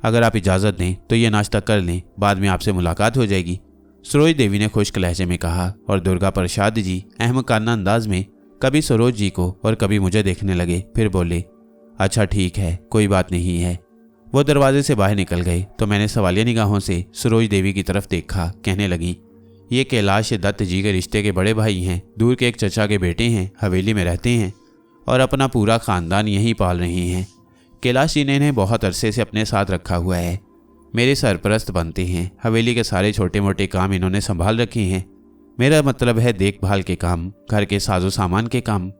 अगर आप इजाज़त दें तो ये नाश्ता कर लें, बाद में आपसे मुलाकात हो जाएगी, सरोज देवी ने खुश्क लहजे में कहा। और दुर्गा प्रसाद जी अहमकाना अंदाज में कभी सरोज जी को और कभी मुझे देखने लगे, फिर बोले, अच्छा ठीक है, कोई बात नहीं है। वो दरवाजे से बाहर निकल गए तो मैंने सवालिया निगाहों से सरोज देवी की तरफ देखा। कहने लगी, ये कैलाश दत्त जी के रिश्ते के बड़े भाई हैं, दूर के एक चचा के बेटे हैं, हवेली में रहते हैं और अपना पूरा खानदान यहीं पाल रहे हैं। कैलाश जी ने इन्हें बहुत अरसे से अपने साथ रखा हुआ है। मेरे सरपरस्त बनते हैं। हवेली के सारे छोटे मोटे काम इन्होंने संभाल रखे हैं। मेरा मतलब है देखभाल के काम, घर के साजो सामान के काम।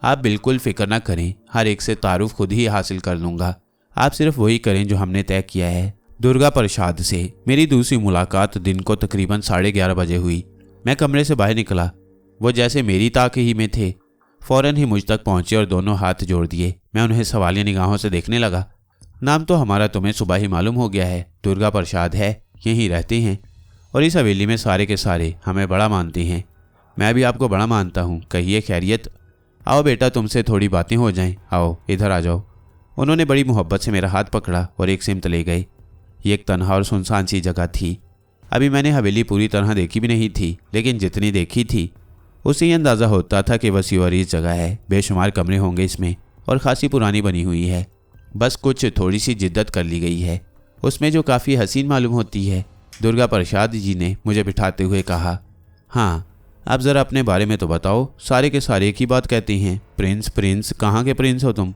आप बिल्कुल फिक्र न करें, हर एक से तारुफ खुद ही हासिल कर लूँगा। आप सिर्फ वही करें जो हमने तय किया है। दुर्गा प्रसाद से मेरी दूसरी मुलाकात दिन को तकरीबन 11:30 बजे हुई। मैं कमरे से बाहर निकला। वो जैसे मेरी ताक ही में थे, फौरन ही मुझ तक पहुंचे और दोनों हाथ जोड़ दिए। मैं उन्हें सवालिया निगाहों से देखने लगा। नाम तो हमारा तुम्हें सुबह ही मालूम हो गया है, दुर्गा प्रसाद है, यहीं रहते हैं और इस हवेली में सारे के सारे हमें बड़ा मानते हैं। मैं भी आपको बड़ा मानता हूँ। कहिए खैरियत? आओ बेटा, तुमसे थोड़ी बातें हो जाएं। आओ इधर आ जाओ। उन्होंने बड़ी मोहब्बत से मेरा हाथ पकड़ा और एक सिमत ले गए। ये एक तन्हा और सुनसान सी जगह थी। अभी मैंने हवेली पूरी तरह देखी भी नहीं थी, लेकिन जितनी देखी थी उससे ही अंदाज़ा होता था कि वसी और इस जगह है। बेशुमार कमरे होंगे इसमें और ख़ासी पुरानी बनी हुई है। बस कुछ थोड़ी सी जिद्दत कर ली गई है उसमें, जो काफ़ी हसीन मालूम होती है। दुर्गा प्रसाद जी ने मुझे बिठाते हुए कहा, हाँ आप ज़रा अपने बारे में तो बताओ। सारे के सारे एक ही बात कहते हैं, प्रिंस प्रिंस। कहाँ के प्रिंस हो तुम?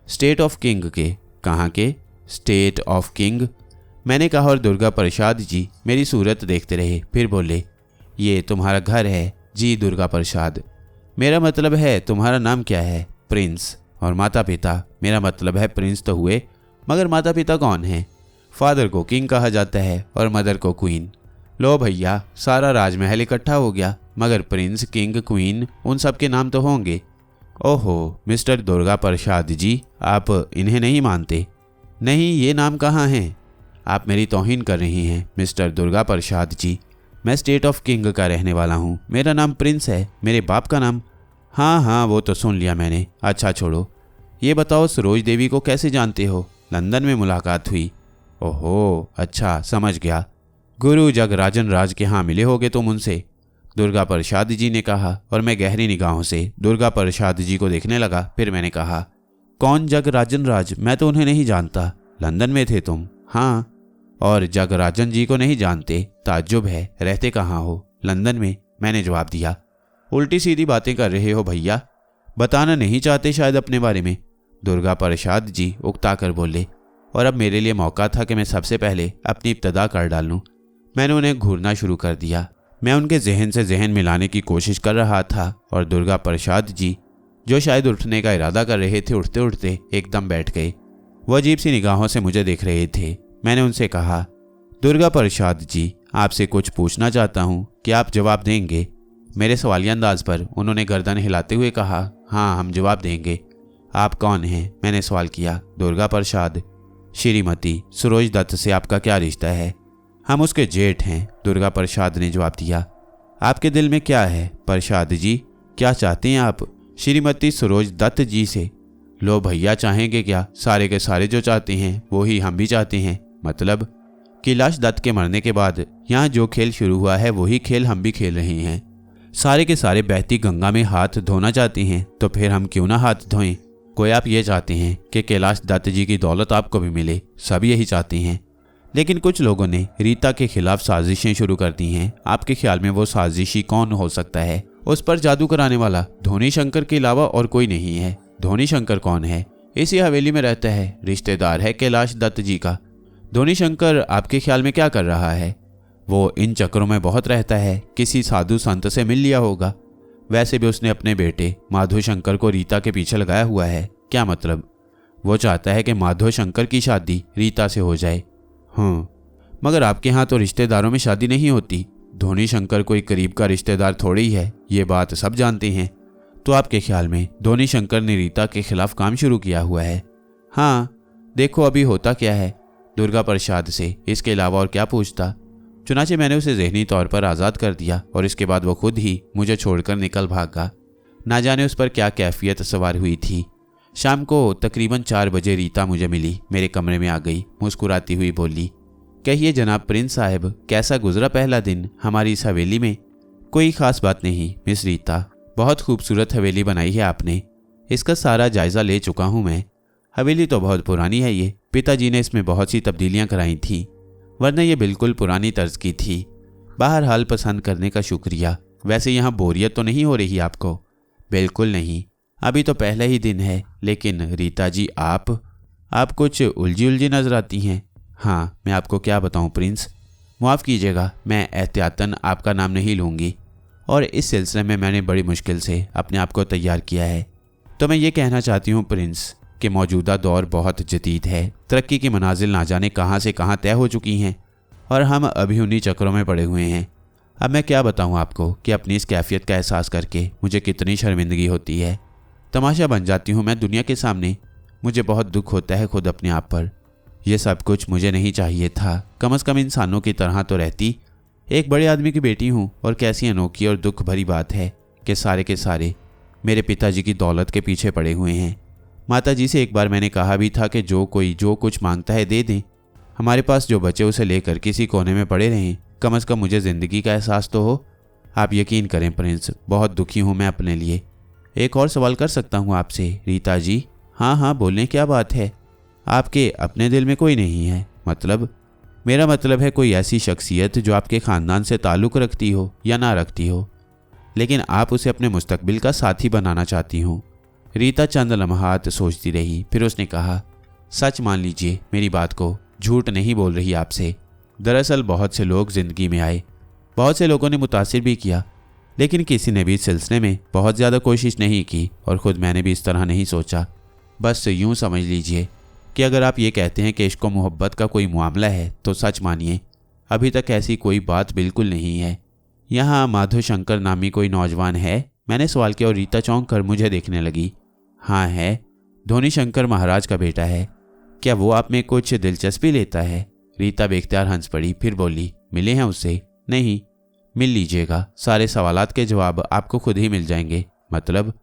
स्टेट ऑफ किंग के। कहाँ के? स्टेट ऑफ किंग, मैंने कहा। और दुर्गा प्रसाद जी मेरी सूरत देखते रहे, फिर बोले, ये तुम्हारा घर है? जी दुर्गा प्रसाद। मेरा मतलब है तुम्हारा नाम क्या है? प्रिंस। और माता पिता? मेरा मतलब है प्रिंस तो हुए, मगर माता पिता कौन हैं? फादर को किंग कहा जाता है और मदर को क्वीन। लो भैया, सारा राजमहल इकट्ठा हो गया, मगर प्रिंस, किंग, क्वीन, उन सब के नाम तो होंगे। ओहो मिस्टर दुर्गा प्रसाद जी, आप इन्हें नहीं मानते? नहीं, ये नाम कहाँ हैं? आप मेरी तौहीन कर रही हैं मिस्टर दुर्गा प्रसाद जी। मैं स्टेट ऑफ किंग का रहने वाला हूँ। मेरा नाम प्रिंस है। मेरे बाप का नाम? हाँ हाँ, वो तो सुन लिया मैंने। अच्छा छोड़ो, ये बताओ सरोज देवी को कैसे जानते हो? लंदन में मुलाकात हुई। ओहो अच्छा, समझ गया। गुरु जगराजन राज के यहाँ मिले होगे तुम उनसे? दुर्गा प्रसाद जी ने कहा और मैं गहरी निगाहों से दुर्गा प्रसाद जी को देखने लगा। फिर मैंने कहा, कौन जगराजन राज? मैं तो उन्हें नहीं जानता। लंदन में थे तुम? हाँ। और जगराजन जी को नहीं जानते? ताज्जुब है, रहते कहाँ हो? लंदन में, मैंने जवाब दिया। उल्टी सीधी बातें कर रहे हो भैया, बताना नहीं चाहते शायद अपने बारे में? दुर्गा प्रसाद जी उकता कर बोले। और अब मेरे लिए मौका था कि मैं सबसे पहले अपनी इब्तदा कर डालूं। मैंने उन्हें घूरना शुरू कर दिया। मैं उनके जहन से जहन मिलाने की कोशिश कर रहा था और दुर्गा प्रसाद जी, जो शायद उठने का इरादा कर रहे थे, उठते उठते एकदम बैठ गए। वो अजीब सी निगाहों से मुझे देख रहे थे। मैंने उनसे कहा, दुर्गा प्रसाद जी, आपसे कुछ पूछना चाहता हूँ, क्या आप जवाब देंगे? मेरे सवालिया अंदाज पर उन्होंने गर्दन हिलाते हुए कहा, हाँ हम जवाब देंगे। आप कौन हैं? मैंने सवाल किया। दुर्गा प्रसाद। श्रीमती सरोज दत्त से आपका क्या रिश्ता है? हम उसके जेठ हैं, दुर्गा प्रसाद ने जवाब दिया। आपके दिल में क्या है प्रसाद जी? क्या चाहते हैं आप श्रीमती सरोज दत्त जी से? लो भैया, चाहेंगे क्या? सारे के सारे जो चाहते हैं वो ही हम भी चाहते हैं। मतलब कैलाश दत्त के मरने के बाद यहाँ जो खेल शुरू हुआ है वही खेल हम भी खेल रहे हैं। सारे के सारे बहती गंगा में हाथ धोना चाहते हैं, तो फिर हम क्यों ना हाथ धोएं? कोई आप ये चाहते हैं कि कैलाश दत्त जी की दौलत आपको भी मिले, सब यही चाहते हैं। लेकिन कुछ लोगों ने रीता के खिलाफ साजिशें शुरू कर दी हैं। आपके ख्याल में वो साजिशी कौन हो सकता है? उस पर जादू कराने वाला धोनी शंकर के अलावा और कोई नहीं है। धोनी शंकर कौन है? इसी हवेली में रहता है, रिश्तेदार है कैलाश दत्त जी का। धोनी शंकर आपके ख्याल में क्या कर रहा है? वो इन चक्रों में बहुत रहता है, किसी साधु संत से मिल लिया होगा। वैसे भी उसने अपने बेटे माधव शंकर को रीता के पीछे लगाया हुआ है। क्या मतलब? वो चाहता है कि माधव शंकर की शादी रीता से हो जाए। हाँ, मगर आपके यहाँ तो रिश्तेदारों में शादी नहीं होती। धोनी शंकर कोई करीब का रिश्तेदार थोड़ी ही है, ये बात सब जानते हैं। तो आपके ख्याल में धोनी शंकर ने रीता के खिलाफ काम शुरू किया हुआ है? हाँ, देखो अभी होता क्या है, दुर्गा प्रसाद से इसके अलावा और क्या पूछता। चुनाचे मैंने उसे जहनी तौर पर आज़ाद कर दिया और इसके बाद वो खुद ही मुझे छोड़कर निकल भागा। ना जाने उस पर क्या कैफियत सवार हुई थी। शाम को तकरीबन 4 बजे रीता मुझे मिली, मेरे कमरे में आ गई, मुस्कुराती हुई बोली, कहिए जनाब प्रिंस साहब, कैसा गुजरा पहला दिन हमारी इस हवेली में? कोई ख़ास बात नहीं मिस रीता, बहुत खूबसूरत हवेली बनाई है आपने। इसका सारा जायज़ा ले चुका हूँ मैं। हवेली तो बहुत पुरानी है ये, पिताजी ने इसमें बहुत सी तब्दीलियाँ कराई थी, वरना ये बिल्कुल पुरानी तर्ज की थी। बहरहाल पसंद करने का शुक्रिया। वैसे यहाँ बोरियत तो नहीं हो रही आपको? बिल्कुल नहीं, अभी तो पहला ही दिन है। लेकिन रीता जी आप कुछ उलझी उलझी नजर आती हैं। हाँ, मैं आपको क्या बताऊँ प्रिंस, माफ़ कीजिएगा, मैं एहतियातन आपका नाम नहीं लूँगी और इस सिलसिले में मैंने बड़ी मुश्किल से अपने आप को तैयार किया है। तो मैं ये कहना चाहती हूँ प्रिंस कि मौजूदा दौर बहुत जदीद है। तरक्की की मनाजिल ना जाने कहाँ से कहाँ तय हो चुकी हैं और हम अभी उन्हीं चक्रों में पड़े हुए हैं। अब मैं क्या बताऊँ आपको कि अपनी इस कैफियत का एहसास करके मुझे कितनी शर्मिंदगी होती है। तमाशा बन जाती हूँ मैं दुनिया के सामने। मुझे बहुत दुख होता है खुद अपने आप पर। यह सब कुछ मुझे नहीं चाहिए था। कम से कम इंसानों की तरह तो रहती। एक बड़े आदमी की बेटी हूँ और कैसी अनोखी और दुख भरी बात है कि सारे के सारे मेरे पिताजी की दौलत के पीछे पड़े हुए हैं। माताजी से एक बार मैंने कहा भी था कि जो कोई जो कुछ मांगता है दे दें, हमारे पास जो बचे उसे लेकर किसी कोने में पड़े रहें, कम से कम मुझे ज़िंदगी का एहसास तो हो। आप यकीन करें प्रिंस, बहुत दुखी हूँ मैं अपने लिए। एक और सवाल कर सकता हूँ आपसे रीता जी? हाँ हाँ बोलें, क्या बात है? आपके अपने दिल में कोई नहीं है? मतलब? मेरा मतलब है कोई ऐसी शख्सियत जो आपके ख़ानदान से ताल्लुक़ रखती हो या ना रखती हो, लेकिन आप उसे अपने मुस्तकबिल का साथी बनाना चाहती हूँ। रीता चंद लम्हात सोचती रही, फिर उसने कहा, सच मान लीजिए मेरी बात को, झूठ नहीं बोल रही आपसे। दरअसल बहुत से लोग ज़िंदगी में आए, बहुत से लोगों ने मुतासिर भी किया, लेकिन किसी ने भी इस सिलसिले में बहुत ज़्यादा कोशिश नहीं की और ख़ुद मैंने भी इस तरह नहीं सोचा। बस यूँ समझ लीजिए कि अगर आप ये कहते हैं कि इश्क व मोहब्बत का कोई मामला है तो सच मानिए अभी तक ऐसी कोई बात बिल्कुल नहीं है। यहाँ माधव शंकर नामी कोई नौजवान है? मैंने सवाल किया और रीता चौंक कर मुझे देखने लगी। हाँ है, धोनी शंकर महाराज का बेटा है। क्या वो आप में कुछ दिलचस्पी लेता है? रीता बेख्तियार हंस पड़ी, फिर बोली, मिले हैं उससे? नहीं, मिल लीजिएगा, सारे सवालात के जवाब आपको खुद ही मिल जाएंगे। मतलब?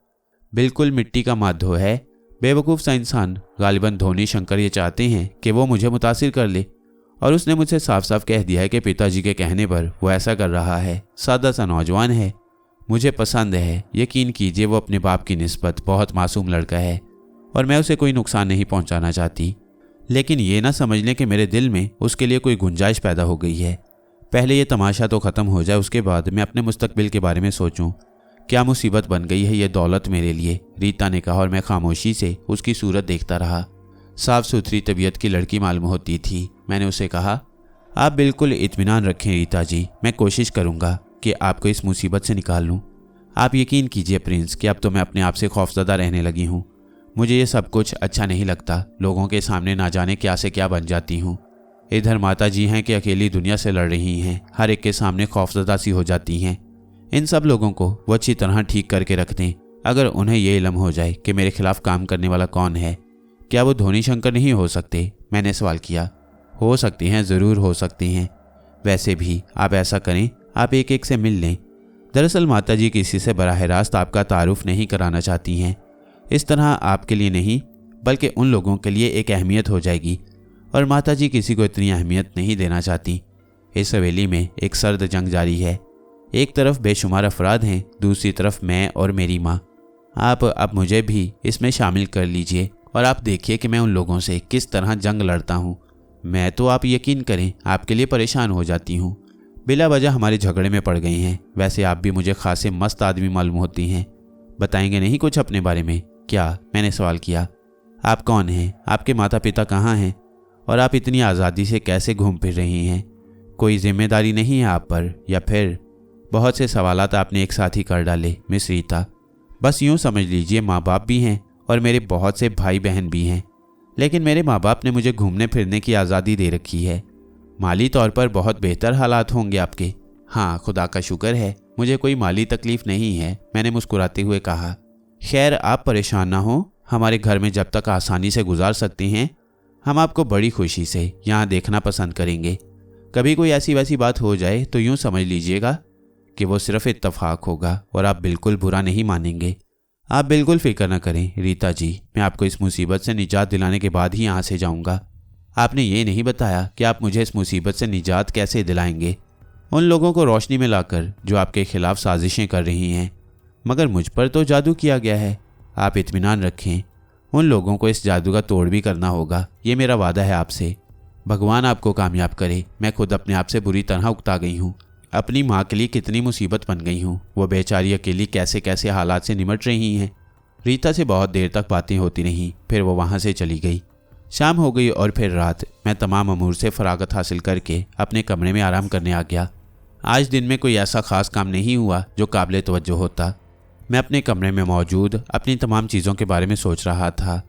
बिल्कुल मिट्टी का माधो है, बेवकूफ़ सा इंसान। गालिबन धोनी शंकर ये चाहते हैं कि वो मुझे मुतासिर कर ले और उसने मुझसे साफ साफ कह दिया है कि पिताजी के कहने पर वो ऐसा कर रहा है। सादा सा नौजवान है, मुझे पसंद है। यकीन कीजिए वो अपने बाप की निस्बत बहुत मासूम लड़का है और मैं उसे कोई नुकसान नहीं पहुंचाना चाहती। लेकिन ये ना समझ लें कि मेरे दिल में उसके लिए कोई गुंजाइश पैदा हो गई है। पहले ये तमाशा तो ख़त्म हो जाए, उसके बाद मैं अपने मुस्तकबिल के बारे में सोचूं। क्या मुसीबत बन गई है ये दौलत मेरे लिए, रीता ने कहा और मैं खामोशी से उसकी सूरत देखता रहा। साफ सुथरी तबीयत की लड़की मालूम होती थी। मैंने उसे कहा, आप बिल्कुल इत्मीनान रखें रीता जी, मैं कोशिश करूँगा कि आपको इस मुसीबत से निकाल लूँ। आप यकीन कीजिए प्रिंस कि अब तो मैं अपने आप से खौफजदा रहने लगी हूँ। मुझे ये सब कुछ अच्छा नहीं लगता। लोगों के सामने ना जाने क्या से क्या बन जाती हूँ। इधर माता जी हैं कि अकेली दुनिया से लड़ रही हैं, हर एक के सामने खौफजदा सी हो जाती हैं। इन सब लोगों को वो अच्छी तरह ठीक करके रख दें। अगर उन्हें ये इल्म हो जाए कि मेरे खिलाफ काम करने वाला कौन है, क्या वो धोनी शंकर नहीं हो सकते? मैंने सवाल किया। हो सकती हैं, ज़रूर हो सकती हैं। वैसे भी आप ऐसा करें, आप एक एक से मिल लें। दरअसल माता जी किसी से बराह रास्त आपका तारुफ नहीं कराना चाहती हैं। इस तरह आपके लिए नहीं बल्कि उन लोगों के लिए एक अहमियत हो जाएगी और माता जी किसी को इतनी अहमियत नहीं देना चाहती। इस हवेली में एक सर्द जंग जारी है। एक तरफ बेशुमार अफराद हैं, दूसरी तरफ मैं और मेरी माँ। आप अब मुझे भी इसमें शामिल कर लीजिए और आप देखिए कि मैं उन लोगों से किस तरह जंग लड़ता हूँ। मैं तो आप यकीन करें आपके लिए परेशान हो जाती हूँ। बिला वजह हमारे झगड़े में पड़ गई हैं। वैसे आप भी मुझे खासे मस्त आदमी मालूम होती हैं। बताएंगे नहीं कुछ अपने बारे में? क्या? मैंने सवाल किया। आप कौन हैं? आपके माता पिता कहाँ हैं? और आप इतनी आज़ादी से कैसे घूम फिर रही हैं? कोई जिम्मेदारी नहीं है आप पर, या फिर बहुत से सवालात आपने एक साथ ही कर डाले मिस रीता। बस यूं समझ लीजिए, माँ बाप भी हैं और मेरे बहुत से भाई बहन भी हैं, लेकिन मेरे माँ बाप ने मुझे घूमने फिरने की आज़ादी दे रखी है। माली तौर पर बहुत बेहतर हालात होंगे आपके। हाँ, खुदा का शुक्र है, मुझे कोई माली तकलीफ नहीं है, मैंने मुस्कुराते हुए कहा। खैर, आप परेशान ना हो, हमारे घर में जब तक आसानी से गुजार सकते हैं हम आपको बड़ी खुशी से यहाँ देखना पसंद करेंगे। कभी कोई ऐसी वैसी बात हो जाए तो यूँ समझ लीजिएगा कि वो सिर्फ इत्तेफाक होगा और आप बिल्कुल बुरा नहीं मानेंगे। आप बिल्कुल फिक्र न करें रीता जी, मैं आपको इस मुसीबत से निजात दिलाने के बाद ही यहाँ से जाऊँगा। आपने ये नहीं बताया कि आप मुझे इस मुसीबत से निजात कैसे दिलाएंगे, उन लोगों को रोशनी में लाकर जो आपके खिलाफ साजिशें कर रही हैं। मगर मुझ पर तो जादू किया गया है, आप इत्मीनान रखें, उन लोगों को इस जादू का तोड़ भी करना होगा, ये मेरा वादा है आपसे। भगवान आपको कामयाब करे। मैं खुद अपने आप से बुरी तरह उकता गई हूँ। अपनी माँ के लिए कितनी मुसीबत बन गई हूँ, वो बेचारी अकेली कैसे कैसे हालात से निमट रही हैं। रीता से बहुत देर तक बातें होती रहीं, फिर वो वहाँ से चली गई। शाम हो गई और फिर रात। मैं तमाम अमूर से फरागत हासिल करके अपने कमरे में आराम करने आ गया। आज दिन में कोई ऐसा खास काम नहीं हुआ जो काबिल तवज्जो होता। मैं अपने कमरे में मौजूद अपनी तमाम चीज़ों के बारे में सोच रहा था।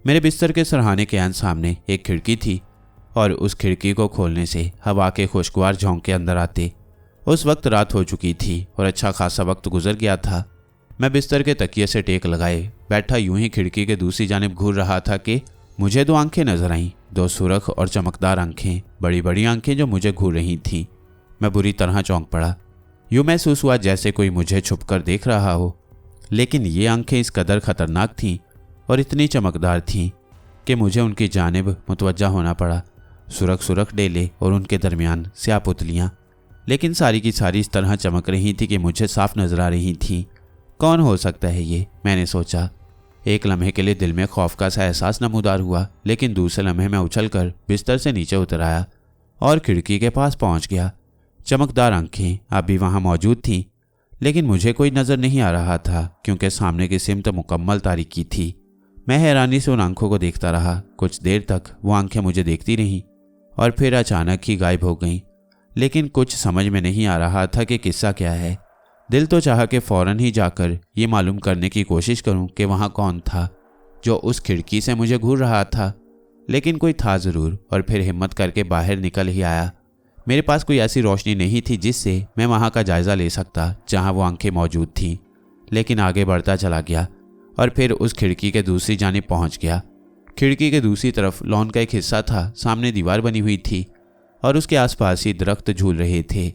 मेरे बिस्तर के सरहाने के अंत सामने एक खिड़की थी और उस खिड़की को खोलने से हवा के खुशगवार झोंके अंदर आते। उस वक्त रात हो चुकी थी और अच्छा खासा वक्त गुजर गया था। मैं बिस्तर के तकिए से टेक लगाए बैठा यूं ही खिड़की के दूसरी जानिब घूर रहा था कि मुझे दो आंखें नजर आईं, दो सुर्ख और चमकदार आंखें, बड़ी बड़ी आंखें जो मुझे घूर रही थीं। मैं बुरी तरह चौंक पड़ा। यूं महसूस हुआ जैसे कोई मुझे छुपकर देख रहा हो, लेकिन ये आंखें इस कदर खतरनाक थीं और इतनी चमकदार थीं कि मुझे उनकी जानिब मुतवज्जा होना पड़ा। सुरख सुरख डेले और उनके दरमियान स्याह पुतलियाँ, लेकिन सारी की सारी इस तरह चमक रही थी कि मुझे साफ नजर आ रही थीं। कौन हो सकता है ये, मैंने सोचा। एक लम्हे के लिए दिल में खौफ का सा एहसास नमूदार हुआ, लेकिन दूसरे लम्हे में उछलकर बिस्तर से नीचे उतर आया और खिड़की के पास पहुंच गया। चमकदार आंखें अब भी वहां मौजूद थीं, लेकिन मुझे कोई नज़र नहीं आ रहा था क्योंकि सामने की सिमत मुकम्मल तारीकी थी। मैं हैरानी से उन आंखों को देखता रहा। कुछ देर तक वो आंखें मुझे देखती रहीं और फिर अचानक ही गायब हो गईं, लेकिन कुछ समझ में नहीं आ रहा था कि किस्सा क्या है। दिल तो चाहा कि फ़ौरन ही जाकर ये मालूम करने की कोशिश करूं कि वहाँ कौन था जो उस खिड़की से मुझे घूर रहा था, लेकिन कोई था ज़रूर और फिर हिम्मत करके बाहर निकल ही आया। मेरे पास कोई ऐसी रोशनी नहीं थी जिससे मैं वहाँ का जायज़ा ले सकता जहाँ वो आंखें मौजूद थीं, लेकिन आगे बढ़ता चला गया और फिर उस खिड़की के दूसरी जानिब पहुँच गया। खिड़की के दूसरी तरफ लॉन का एक हिस्सा था, सामने दीवार बनी हुई थी और उसके आसपास ही दरख्त झूल रहे थे।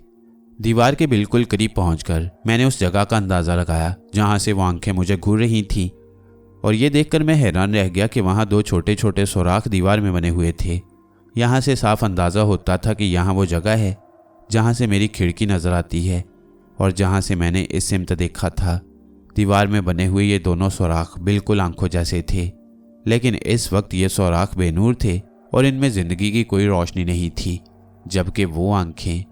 दीवार के बिल्कुल करीब पहुंचकर मैंने उस जगह का अंदाज़ा लगाया जहां से वो आंखें मुझे घूर रही थीं, और ये देखकर मैं हैरान रह गया कि वहां दो छोटे छोटे सुराख दीवार में बने हुए थे। यहाँ से साफ अंदाज़ा होता था कि यहाँ वो जगह है जहाँ से मेरी खिड़की नज़र आती है और जहाँ से मैंने इस सिमत देखा था। दीवार में बने हुए ये दोनों सुराख बिल्कुल आंखों जैसे थे, लेकिन इस वक्त ये सुराख बेनूर थे और इनमें ज़िंदगी की कोई रोशनी नहीं थी, जबकि वो आंखें।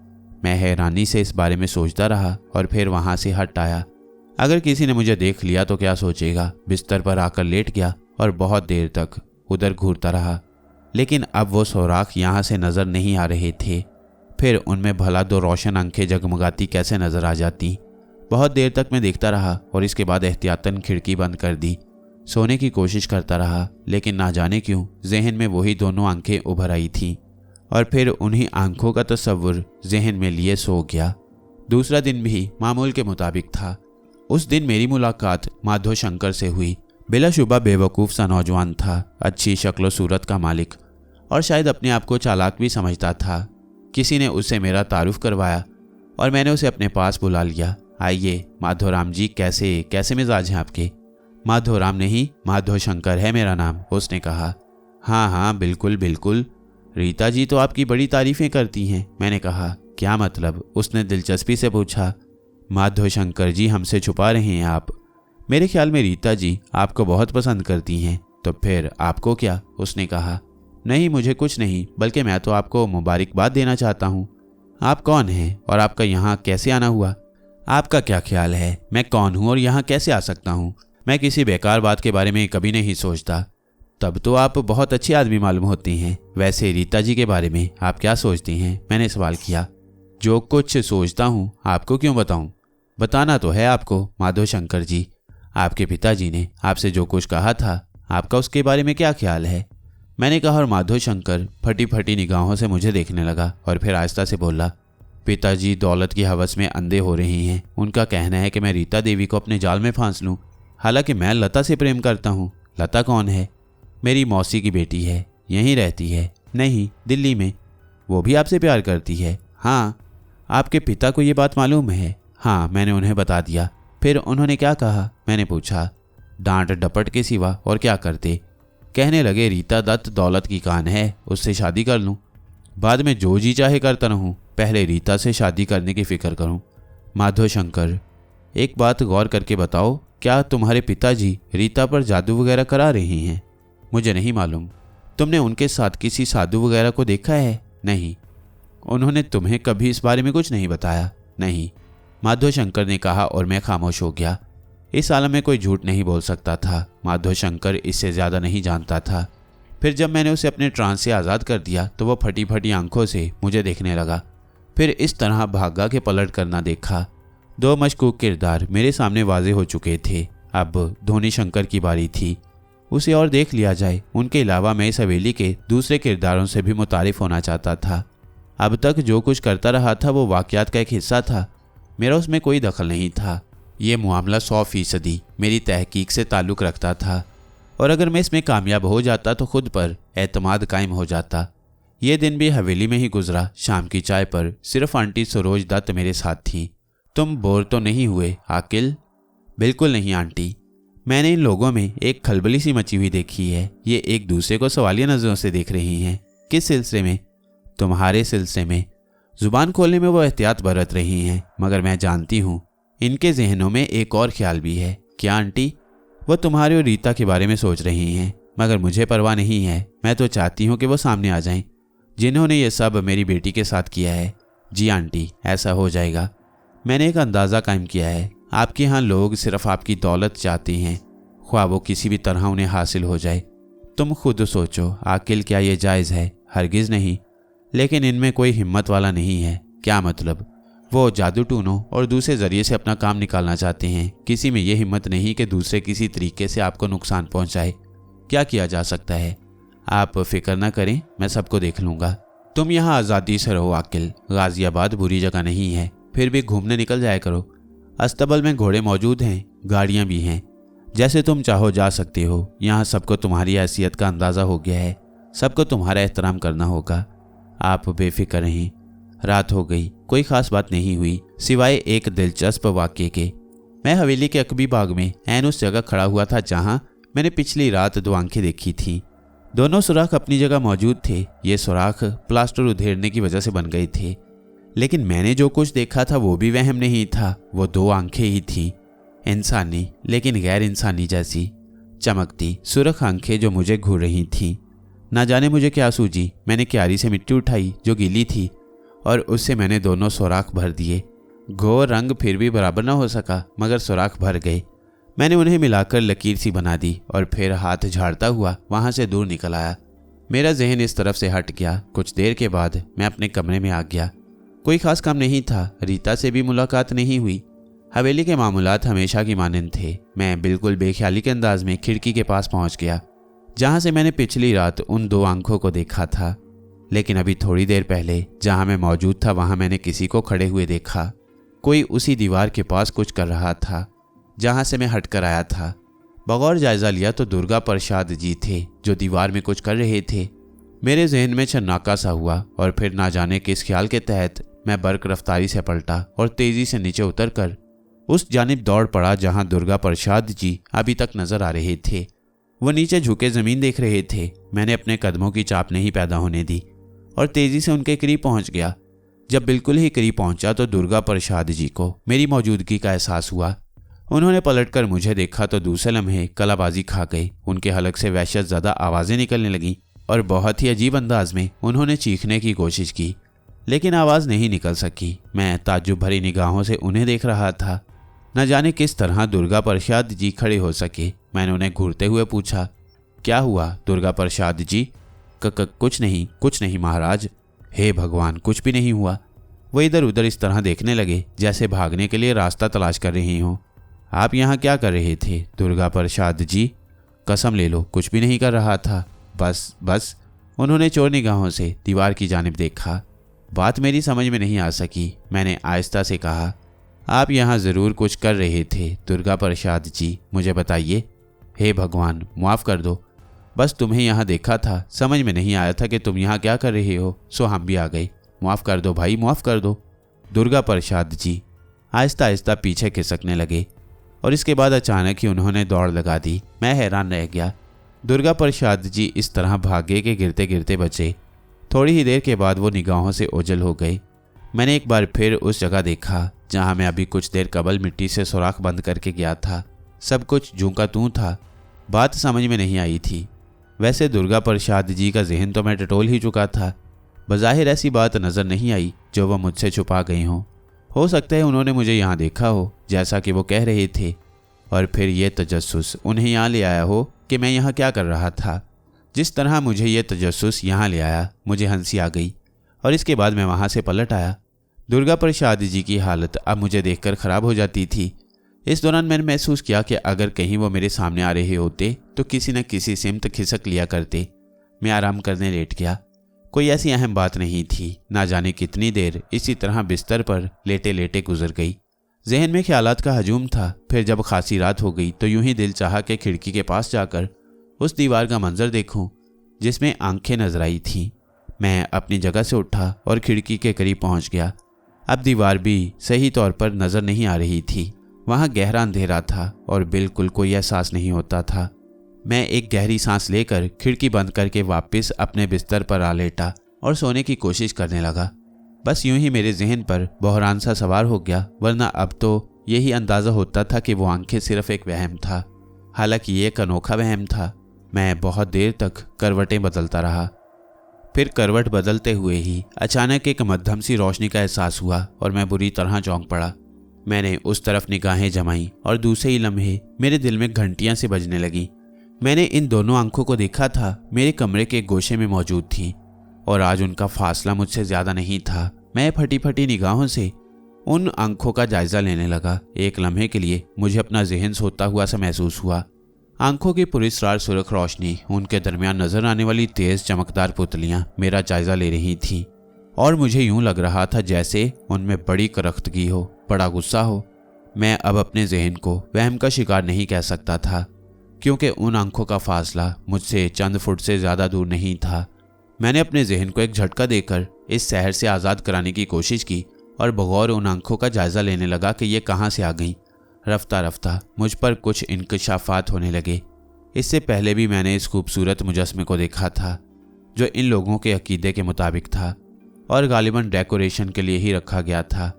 मैं हैरानी से इस बारे में सोचता रहा और फिर वहाँ से हट आया। अगर किसी ने मुझे देख लिया तो क्या सोचेगा। बिस्तर पर आकर लेट गया और बहुत देर तक उधर घूरता रहा, लेकिन अब वो सुराख यहाँ से नज़र नहीं आ रहे थे। फिर उनमें भला दो रोशन आंखें जगमगाती कैसे नज़र आ जाती। बहुत देर तक मैं देखता रहा और इसके बाद एहतियातन खिड़की बंद कर दी। सोने की कोशिश करता रहा, लेकिन ना जाने क्यों जहन में वही दोनों आंखें उभर आई थीं और फिर उन्हीं आंखों का तस्वुर जहन में लिए सो गया। दूसरा दिन भी मामूल के मुताबिक था। उस दिन मेरी मुलाकात माधव शंकर से हुई। बिलाशुबा बेवकूफ़ सा नौजवान था, अच्छी शक्ल सूरत का मालिक और शायद अपने आप को चालाक भी समझता था। किसी ने उससे मेरा तारुफ करवाया और मैंने उसे अपने पास बुला लिया। आइए माधवराम जी, कैसे मिजाज हैं आपके? माधवराम नहीं, माधव शंकर है मेरा नाम, उसने कहा। हाँ बिल्कुल बिल्कुल, रीता जी तो आपकी बड़ी तारीफ़ें करती हैं, मैंने कहा। क्या मतलब? उसने दिलचस्पी से पूछा। माधव शंकर जी, हमसे छुपा रहे हैं आप? मेरे ख्याल में रीता जी आपको बहुत पसंद करती हैं। तो फिर आपको क्या? उसने कहा। नहीं, मुझे कुछ नहीं, बल्कि मैं तो आपको मुबारकबाद देना चाहता हूँ। आप कौन हैं और आपका यहाँ कैसे आना हुआ? आपका क्या ख्याल है मैं कौन हूँ और यहाँ कैसे आ सकता हूँ? मैं किसी बेकार बात के बारे में कभी नहीं सोचता। तब तो आप बहुत अच्छे आदमी मालूम होती हैं। वैसे रीता जी के बारे में आप क्या सोचती हैं? मैंने सवाल किया। जो कुछ सोचता हूँ आपको क्यों बताऊँ? बताना तो है आपको माधव शंकर जी। आपके पिताजी ने आपसे जो कुछ कहा था, आपका उसके बारे में क्या ख्याल है? मैंने कहा और माधव शंकर फटी फटी निगाहों से मुझे देखने लगा और फिर आहिस्ता से बोला, पिताजी दौलत की हवस में अंधे हो रही हैं। उनका कहना है कि मैं रीता देवी को अपने जाल में फांस लूं। हालांकि मैं लता से प्रेम करता हूं। लता कौन है? मेरी मौसी की बेटी है, यहीं रहती है। नहीं, दिल्ली में। वो भी आपसे प्यार करती है? हाँ। आपके पिता को ये बात मालूम है? हाँ, मैंने उन्हें बता दिया। फिर उन्होंने क्या कहा? मैंने पूछा। डांट डपट के सिवा और क्या करते। कहने लगे रीता दत्त दौलत की कान है, उससे शादी कर लूं। बाद में जो जी चाहे करता रहूं, पहले रीता से शादी करने की फिक्र करूं। माधव शंकर, एक बात गौर करके बताओ, क्या तुम्हारे पिताजी रीता पर जादू वगैरह करा रही हैं? मुझे नहीं मालूम। तुमने उनके साथ किसी साधु वगैरह को देखा है? नहीं। उन्होंने तुम्हें कभी इस बारे में कुछ नहीं बताया? नहीं। माधव शंकर ने कहा और मैं खामोश हो गया। इस आलम में कोई झूठ नहीं बोल सकता था। माधव शंकर इससे ज़्यादा नहीं जानता था। फिर जब मैंने उसे अपने ट्रांस से आज़ाद कर दिया तो वह फटी फटी आंखों से मुझे देखने लगा। फिर इस तरह भागा के पलट करना देखा। दो मशकूक किरदार मेरे सामने वाजे हो चुके थे। अब धोनी शंकर की बारी थी। उसे और देख लिया जाए। उनके अलावा मैं इस हवेली के दूसरे किरदारों से भी मुतारिफ होना चाहता था। अब तक जो कुछ करता रहा था वो वाक़यात का एक हिस्सा था। मेरा उसमें कोई दखल नहीं था। ये मामला 100% मेरी तहकीक से ताल्लुक़ रखता था और अगर मैं इसमें कामयाब हो जाता तो खुद पर एतमाद कायम हो जाता। ये दिन भी हवेली में ही गुजरा। शाम की चाय पर सिर्फ आंटी सरोज दत्त मेरे साथ थी। तुम बोर तो नहीं हुए आकिल? बिल्कुल नहीं आंटी। मैंने इन लोगों में एक खलबली सी मची हुई देखी है। ये एक दूसरे को सवालिया नज़रों से देख रही हैं। किस सिलसिले में? तुम्हारे सिलसिले में। जुबान खोलने में वो एहतियात बरत रही हैं, मगर मैं जानती हूँ इनके जहनों में एक और ख्याल भी है। क्या आंटी? वो तुम्हारे और रीता के बारे में सोच रही हैं, मगर मुझे परवाह नहीं है। मैं तो चाहती हूँ कि वो सामने आ जाएं, जिन्होंने ये सब मेरी बेटी के साथ किया है। जी आंटी, ऐसा हो जाएगा। मैंने एक अंदाज़ा कायम किया है। आपके यहाँ लोग सिर्फ आपकी दौलत चाहते हैं, ख्वाह वो किसी भी तरह उन्हें हासिल हो जाए। तुम खुद सोचो आकिल, क्या ये जायज़ है? हरगिज़ नहीं। लेकिन इनमें कोई हिम्मत वाला नहीं है। क्या मतलब? वो जादू टूनों और दूसरे ज़रिए से अपना काम निकालना चाहते हैं। किसी में ये हिम्मत नहीं कि दूसरे किसी तरीके से आपको नुकसान पहुंचाए। क्या किया जा सकता है? आप फिक्र ना करें, मैं सबको देख लूँगा। तुम यहाँ आज़ादी से रहो आकिल। गाज़ियाबाद बुरी जगह नहीं है, फिर भी घूमने निकल जाया करो। अस्तबल में घोड़े मौजूद हैं, गाड़ियाँ भी हैं। जैसे तुम चाहो जा सकते हो। यहाँ सबको तुम्हारी हैसियत का अंदाज़ा हो गया है। सबको तुम्हारा एहतराम करना होगा। आप बेफिक्र रहें। रात हो गई। कोई ख़ास बात नहीं हुई सिवाय एक दिलचस्प वाक़ये के। मैं हवेली के अकबी बाग में ऐन उस जगह खड़ा हुआ था जहाँ मैंने पिछली रात 2 आंखें देखी थीं। दोनों सुराख अपनी जगह मौजूद थे। ये सुराख प्लास्टर उधेड़ने की वजह से बन गए थे, लेकिन मैंने जो कुछ देखा था वो भी वहम नहीं था। वो 2 आंखें ही थीं, इंसानी लेकिन गैर इंसानी जैसी, चमकती सुर्ख आंखें जो मुझे घूर रही थीं। ना जाने मुझे क्या सूझी। मैंने क्यारी से मिट्टी उठाई जो गीली थी और उससे मैंने दोनों सुराख भर दिए। घोर रंग फिर भी बराबर न हो सका, मगर सुराख भर गए। मैंने उन्हें मिलाकर लकीर सी बना दी और फिर हाथ झाड़ता हुआ वहां से दूर निकल आया। मेरा जहन इस तरफ से हट गया। कुछ देर के बाद मैं अपने कमरे में आ गया। कोई खास काम नहीं था। रीता से भी मुलाकात नहीं हुई। हवेली के मामूलात हमेशा की मानंद थे। मैं बिल्कुल बेख्याली के अंदाज में खिड़की के पास पहुंच गया जहां से मैंने पिछली रात उन 2 आंखों को देखा था। लेकिन अभी थोड़ी देर पहले जहां मैं मौजूद था वहां मैंने किसी को खड़े हुए देखा। कोई उसी दीवार के पास कुछ कर रहा था जहां से मैं हटकर आया था। बगौर जायजा लिया तो दुर्गा प्रसाद जी थे जो दीवार में कुछ कर रहे थे। मेरे जहन में छन्नाका सा हुआ और फिर ना जाने किस ख्याल के तहत मैं बर्क रफ्तारी से पलटा और तेजी से नीचे उतरकर उस जानिब दौड़ पड़ा जहां दुर्गा प्रसाद जी अभी तक नजर आ रहे थे। वो नीचे झुके जमीन देख रहे थे। मैंने अपने कदमों की चाप नहीं पैदा होने दी और तेजी से उनके करीब पहुंच गया। जब बिल्कुल ही करीब पहुंचा तो दुर्गा प्रसाद जी को मेरी मौजूदगी का एहसास हुआ। उन्होंने पलटकर मुझे देखा तो दूसरे लम्हे कलाबाजी खा गई। उनके हलक से वहशत ज़्यादा आवाज़ें निकलने लगीं और बहुत ही अजीब अंदाज में उन्होंने चीखने की कोशिश की, लेकिन आवाज़ नहीं निकल सकी। मैं ताज्जुब भरी निगाहों से उन्हें देख रहा था। न जाने किस तरह दुर्गा प्रसाद जी खड़े हो सके। मैंने उन्हें घूरते हुए पूछा, क्या हुआ दुर्गा प्रसाद जी? कुछ नहीं महाराज। हे भगवान, कुछ भी नहीं हुआ। वो इधर उधर इस तरह देखने लगे जैसे भागने के लिए रास्ता तलाश कर रही हों। आप यहाँ क्या कर रहे थे दुर्गा प्रसाद जी? कसम ले लो कुछ भी नहीं कर रहा था, बस। उन्होंने चोर निगाहों से दीवार की जानिब देखा। बात मेरी समझ में नहीं आ सकी। मैंने आहिस्ता से कहा, आप यहाँ ज़रूर कुछ कर रहे थे दुर्गा प्रसाद जी, मुझे बताइए। हे भगवान माफ़ कर दो, बस तुम्हें यहाँ देखा था, समझ में नहीं आया था कि तुम यहाँ क्या कर रहे हो, सो हम भी आ गए। माफ़ कर दो भाई, माफ़ कर दो। दुर्गा प्रसाद जी आहिस्ता आहिस्ता पीछे खिसकने लगे और इसके बाद अचानक ही उन्होंने दौड़ लगा दी। मैं हैरान रह गया। दुर्गा प्रसाद जी इस तरह भागे कि गिरते गिरते बचे। थोड़ी ही देर के बाद वो निगाहों से ओझल हो गए। मैंने एक बार फिर उस जगह देखा जहाँ मैं अभी कुछ देर कबल मिट्टी से सुराख बंद करके गया था। सब कुछ जूं का तूं था। बात समझ में नहीं आई थी। वैसे दुर्गा प्रसाद जी का जहन तो मैं टटोल ही चुका था। बज़ाहिर ऐसी बात नज़र नहीं आई जो वह मुझसे छुपा गई हों। हो सकता है उन्होंने मुझे यहाँ देखा हो जैसा कि वो कह रहे थे, और फिर ये तजस्सुस उन्हें यहाँ ले आया हो कि मैं यहाँ क्या कर रहा था। जिस तरह मुझे ये तजस्सुस यहाँ ले आया, मुझे हंसी आ गई और इसके बाद मैं वहाँ से पलट आया। दुर्गा प्रसाद जी की हालत अब मुझे देखकर ख़राब हो जाती थी। इस दौरान मैंने महसूस किया कि अगर कहीं वो मेरे सामने आ रहे होते तो किसी न किसी सिमत खिसक लिया करते। मैं आराम करने लेट गया। कोई ऐसी अहम बात नहीं थी। ना जाने कितनी देर इसी तरह बिस्तर पर लेटे लेटे गुजर गई। जहन में ख्यालात का हजूम था। फिर जब खासी रात हो गई तो यूं ही दिल चाहा कि खिड़की के पास जाकर उस दीवार का मंजर देखूं जिसमें आंखें नजर आई थीं। मैं अपनी जगह से उठा और खिड़की के करीब पहुंच गया। अब दीवार भी सही तौर पर नजर नहीं आ रही थी। वहां गहरा अंधेरा था और बिल्कुल कोई एहसास नहीं होता था। मैं एक गहरी सांस लेकर खिड़की बंद करके वापस अपने बिस्तर पर आ लेटा और सोने की कोशिश करने लगा। बस यूं ही मेरे जहन पर बहरान सा सवार हो गया, वरना अब तो यही अंदाज़ा होता था कि वो आंखें सिर्फ एक वहम था। हालांकि ये एक अनोखा वहम था। मैं बहुत देर तक करवटें बदलता रहा। फिर करवट बदलते हुए ही अचानक एक मध्यम सी रोशनी का एहसास हुआ और मैं बुरी तरह चौंक पड़ा। मैंने उस तरफ निगाहें जमाई और दूसरे ही लम्हे मेरे दिल में घंटियां सी बजने लगी। मैंने इन दोनों आंखों को देखा था, मेरे कमरे के गोशे में मौजूद थी और आज उनका फासला मुझसे ज़्यादा नहीं था। मैं फटी फटी निगाहों से उन आंखों का जायज़ा लेने लगा। एक लम्हे के लिए मुझे अपना जहन सोता हुआ सा महसूस हुआ। आंखों की पुरस्कार सुर्ख रोशनी, उनके दरमियान नजर आने वाली तेज चमकदार पुतलियां मेरा जायजा ले रही थीं और मुझे यूं लग रहा था जैसे उनमें बड़ी करख्तगी हो, बड़ा गुस्सा हो। मैं अब अपने जहन को वहम का शिकार नहीं कह सकता था, क्योंकि उन आंखों का फासला मुझसे चंद फुट से ज़्यादा दूर नहीं था। मैंने अपने जहन को एक झटका देकर इस शहर से आज़ाद कराने की कोशिश की और बगौर उन आंखों का जायज़ा लेने लगा कि ये कहाँ से आ गईं। रफ्ता रफ्ता मुझ पर कुछ इंकशाफात होने लगे। इससे पहले भी मैंने इस खूबसूरत मुजस्मे को देखा था जो इन लोगों के अकीदे के मुताबिक था और गालिबन डेकोरेशन के लिए ही रखा गया था।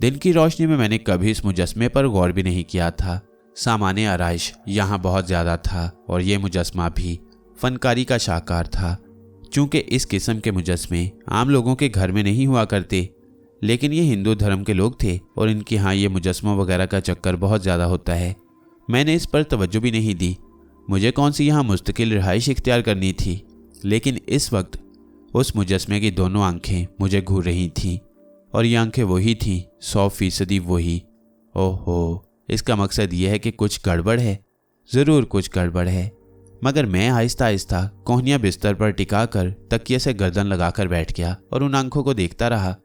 दिन की रोशनी में मैंने कभी इस मुजस्मे पर गौर भी नहीं किया था। सामान्य आराइश यहाँ बहुत ज़्यादा था और ये मुजस्मा भी फनकारी का शाहकार था। चूँकि इस किस्म के मुजस्मे आम लोगों के घर में नहीं हुआ करते, लेकिन ये हिंदू धर्म के लोग थे और इनके यहाँ ये मुजस्मों वगैरह का चक्कर बहुत ज़्यादा होता है। मैंने इस पर तवज्जो भी नहीं दी। मुझे कौन सी यहाँ मुस्तकिल रिहाइश इख्तियार करनी थी। लेकिन इस वक्त उस मुजस्मे की दोनों आंखें मुझे घूर रही थीं और ये आंखें वही थीं, 100% वही। ओहो, इसका मकसद ये है कि कुछ गड़बड़ है। ज़रूर कुछ गड़बड़ है। मगर मैं आहिस्ता आहिस्ता कोहनियाँ बिस्तर पर टिका कर तकिए से गर्दन लगाकर बैठ गया और उन आंखों को देखता रहा।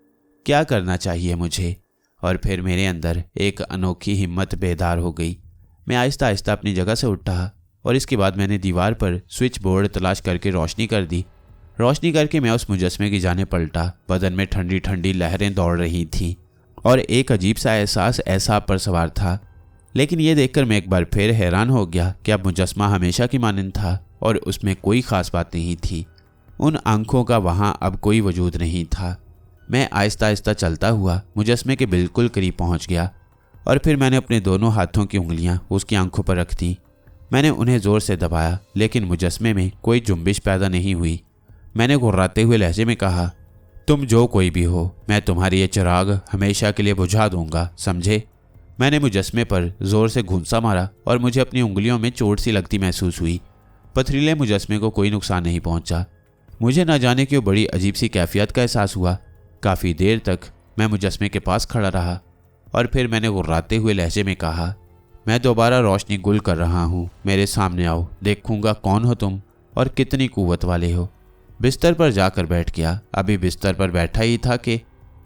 क्या करना चाहिए मुझे? और फिर मेरे अंदर एक अनोखी हिम्मत बेदार हो गई। मैं आहिस्ता आहिस्ता अपनी जगह से उठा और इसके बाद मैंने दीवार पर स्विच बोर्ड तलाश करके रोशनी कर दी। रोशनी करके मैं उस मुजस्मे की जाने पलटा। बदन में ठंडी ठंडी लहरें दौड़ रही थीं और एक अजीब सा एहसास एसाब पर सवार था। लेकिन ये देखकर मैं एक बार फिर हैरान हो गया कि अब मुजस्मा हमेशा की मानंद था और उसमें कोई ख़ास बात नहीं थी। उन आंखों का वहाँ अब कोई वजूद नहीं था। मैं आहिस्ता आहिस्ता चलता हुआ मुजस्मे के बिल्कुल करीब पहुँच गया और फिर मैंने अपने दोनों हाथों की उंगलियां उसकी आंखों पर रख दी। मैंने उन्हें ज़ोर से दबाया, लेकिन मुजस्मे में कोई जुम्बिश पैदा नहीं हुई। मैंने घुर्राते हुए लहजे में कहा, तुम जो कोई भी हो, मैं तुम्हारी ये चिराग हमेशा के लिए बुझा दूंगा, समझे? मैंने मुजस्मे पर ज़ोर से घूंसा मारा और मुझे अपनी उंगलियों में चोट सी लगती महसूस हुई। पथरीले मुजस्मे को कोई नुकसान नहीं पहुंचा। मुझे न जाने क्यों बड़ी अजीब सी कैफियत का एहसास हुआ। काफ़ी देर तक मैं मुजस्मे के पास खड़ा रहा और फिर मैंने गुर्राते हुए लहजे में कहा, मैं दोबारा रोशनी गुल कर रहा हूँ, मेरे सामने आओ, देखूंगा कौन हो तुम और कितनी कुव्वत वाले हो। बिस्तर पर जाकर बैठ गया। अभी बिस्तर पर बैठा ही था कि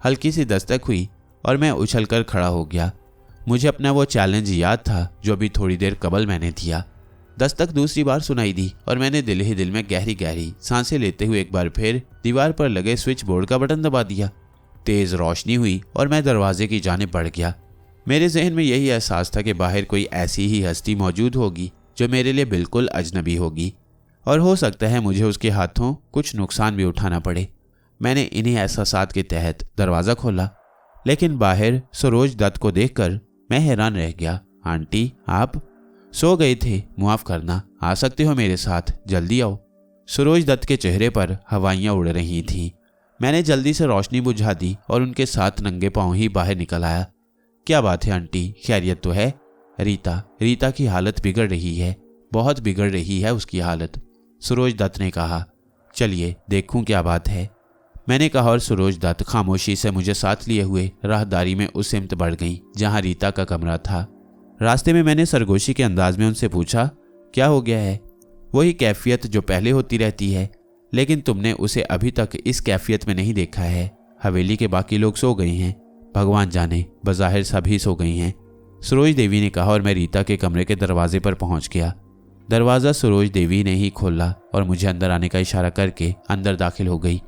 हल्की सी दस्तक हुई और मैं उछलकर खड़ा हो गया। मुझे अपना वो चैलेंज याद था जो अभी थोड़ी देर कबल मैंने दिया। दस्तक दूसरी बार सुनाई दी और मैंने दिल ही दिल में गहरी गहरी सांसें लेते हुए एक बार फिर दीवार पर लगे स्विच बोर्ड का बटन दबा दिया। तेज रोशनी हुई और मैं दरवाजे की जानिब बढ़ गया। मेरे जहन में यही एहसास था कि बाहर कोई ऐसी ही हस्ती मौजूद होगी जो मेरे लिए बिल्कुल अजनबी होगी और हो सकता है मुझे उसके हाथों कुछ नुकसान भी उठाना पड़े। मैंने इन्हीं एहसासात के तहत दरवाज़ा खोला, लेकिन बाहर सरोज दत्त को देखकर मैं हैरान रह गया। आंटी, आप सो गए थे? माफ़ करना, आ सकते हो मेरे साथ, जल्दी आओ। सरोज दत्त के चेहरे पर हवाइयाँ उड़ रही थीं। मैंने जल्दी से रोशनी बुझा दी और उनके साथ नंगे पाँव ही बाहर निकल आया। क्या बात है आंटी, खैरियत तो है? रीता की हालत बिगड़ रही है, बहुत बिगड़ रही है उसकी हालत, सरोज दत्त ने कहा। चलिए देखूं क्या बात है, मैंने कहा और सरोज दत्त खामोशी से मुझे साथ लिए हुए राहदारी में उस सिमत बढ़ गई जहां रीता का कमरा था। रास्ते में मैंने सरगोशी के अंदाज में उनसे पूछा, क्या हो गया है? वही कैफियत जो पहले होती रहती है, लेकिन तुमने उसे अभी तक इस कैफियत में नहीं देखा है। हवेली के बाकी लोग सो गए हैं, भगवान जाने, बज़ाहिर सभी सो गई हैं, सरोज देवी ने कहा और मैं रीता के कमरे के दरवाजे पर पहुंच गया। दरवाज़ा सरोज देवी ने ही खोला और मुझे अंदर आने का इशारा करके अंदर दाखिल हो गई।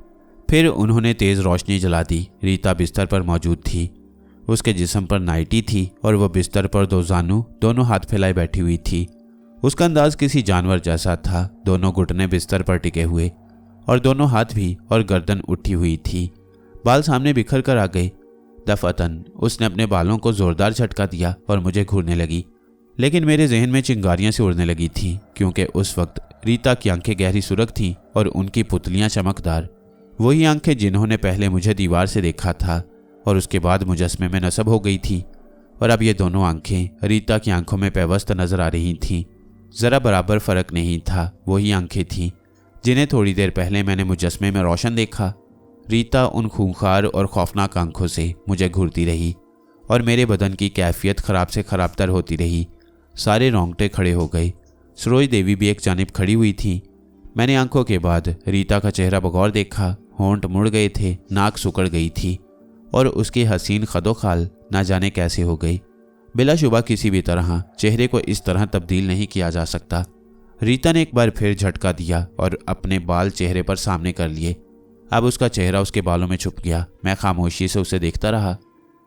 फिर उन्होंने तेज़ रोशनी जला दी। रीता बिस्तर पर मौजूद थी। उसके जिस्म पर नाइटी थी और वह बिस्तर पर दो जानू दोनों हाथ फैलाए बैठी हुई थी। उसका अंदाज किसी जानवर जैसा था। दोनों घुटने बिस्तर पर टिके हुए और दोनों हाथ भी और गर्दन उठी हुई थी। बाल सामने बिखर कर आ गए। दफअतन उसने अपने बालों को जोरदार झटका दिया और मुझे घूरने लगी, लेकिन मेरे जहन में चिंगारियां सी उड़ने लगी थीं, क्योंकि उस वक्त रीता की आंखें गहरी सुर्ख थीं और उनकी पुतलियां चमकदार, वही आंखें जिन्होंने पहले मुझे दीवार से देखा था और उसके बाद मुजस्मे में नस्ब हो गई थी। और अब ये दोनों आंखें रीता की आंखों में पेवस्त नजर आ रही थीं। ज़रा बराबर फ़र्क नहीं था, वही आंखें थीं जिन्हें थोड़ी देर पहले मैंने मुजस्मे में रोशन देखा। रीता उन खूंखार और खौफनाक आंखों से मुझे घूरती रही और मेरे बदन की कैफियत ख़राब से ख़राब तर होती रही। सारे रोंगटे खड़े हो गए। सरोज देवी भी एक जानिब खड़ी हुई थी। मैंने आंखों के बाद रीता का चेहरा बगौर देखा। होंठ मुड़ गए थे, नाक सुकड़ गई थी और उसकी हसीन खदोखाल ना जाने कैसे हो गई। बिलाशुबा किसी भी तरह चेहरे को इस तरह तब्दील नहीं किया जा सकता। रीता ने एक बार फिर झटका दिया और अपने बाल चेहरे पर सामने कर लिए। अब उसका चेहरा उसके बालों में छुप गया। मैं खामोशी से उसे देखता रहा।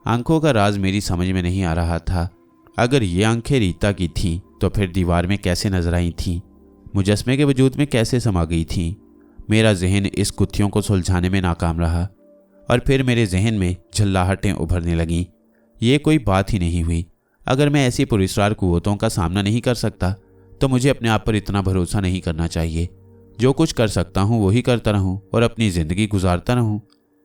आंखों का राज मेरी समझ में नहीं आ रहा था। अगर ये आंखें रीता की थीं तो फिर दीवार में कैसे नजर आई थीं? मुजस्मे के वजूद में कैसे समा गई थीं? मेरा जहन इस गुत्थियों को सुलझाने में नाकाम रहा और फिर मेरे जहन में झल्लाहटें उभरने लगीं। ये कोई बात ही नहीं हुई। अगर मैं ऐसी पुरस्कार कुव्वतों का सामना नहीं कर सकता तो मुझे अपने आप पर इतना भरोसा नहीं करना चाहिए। जो कुछ कर सकता हूँ वही करता रहूँ और अपनी ज़िंदगी गुजारता रहूँ।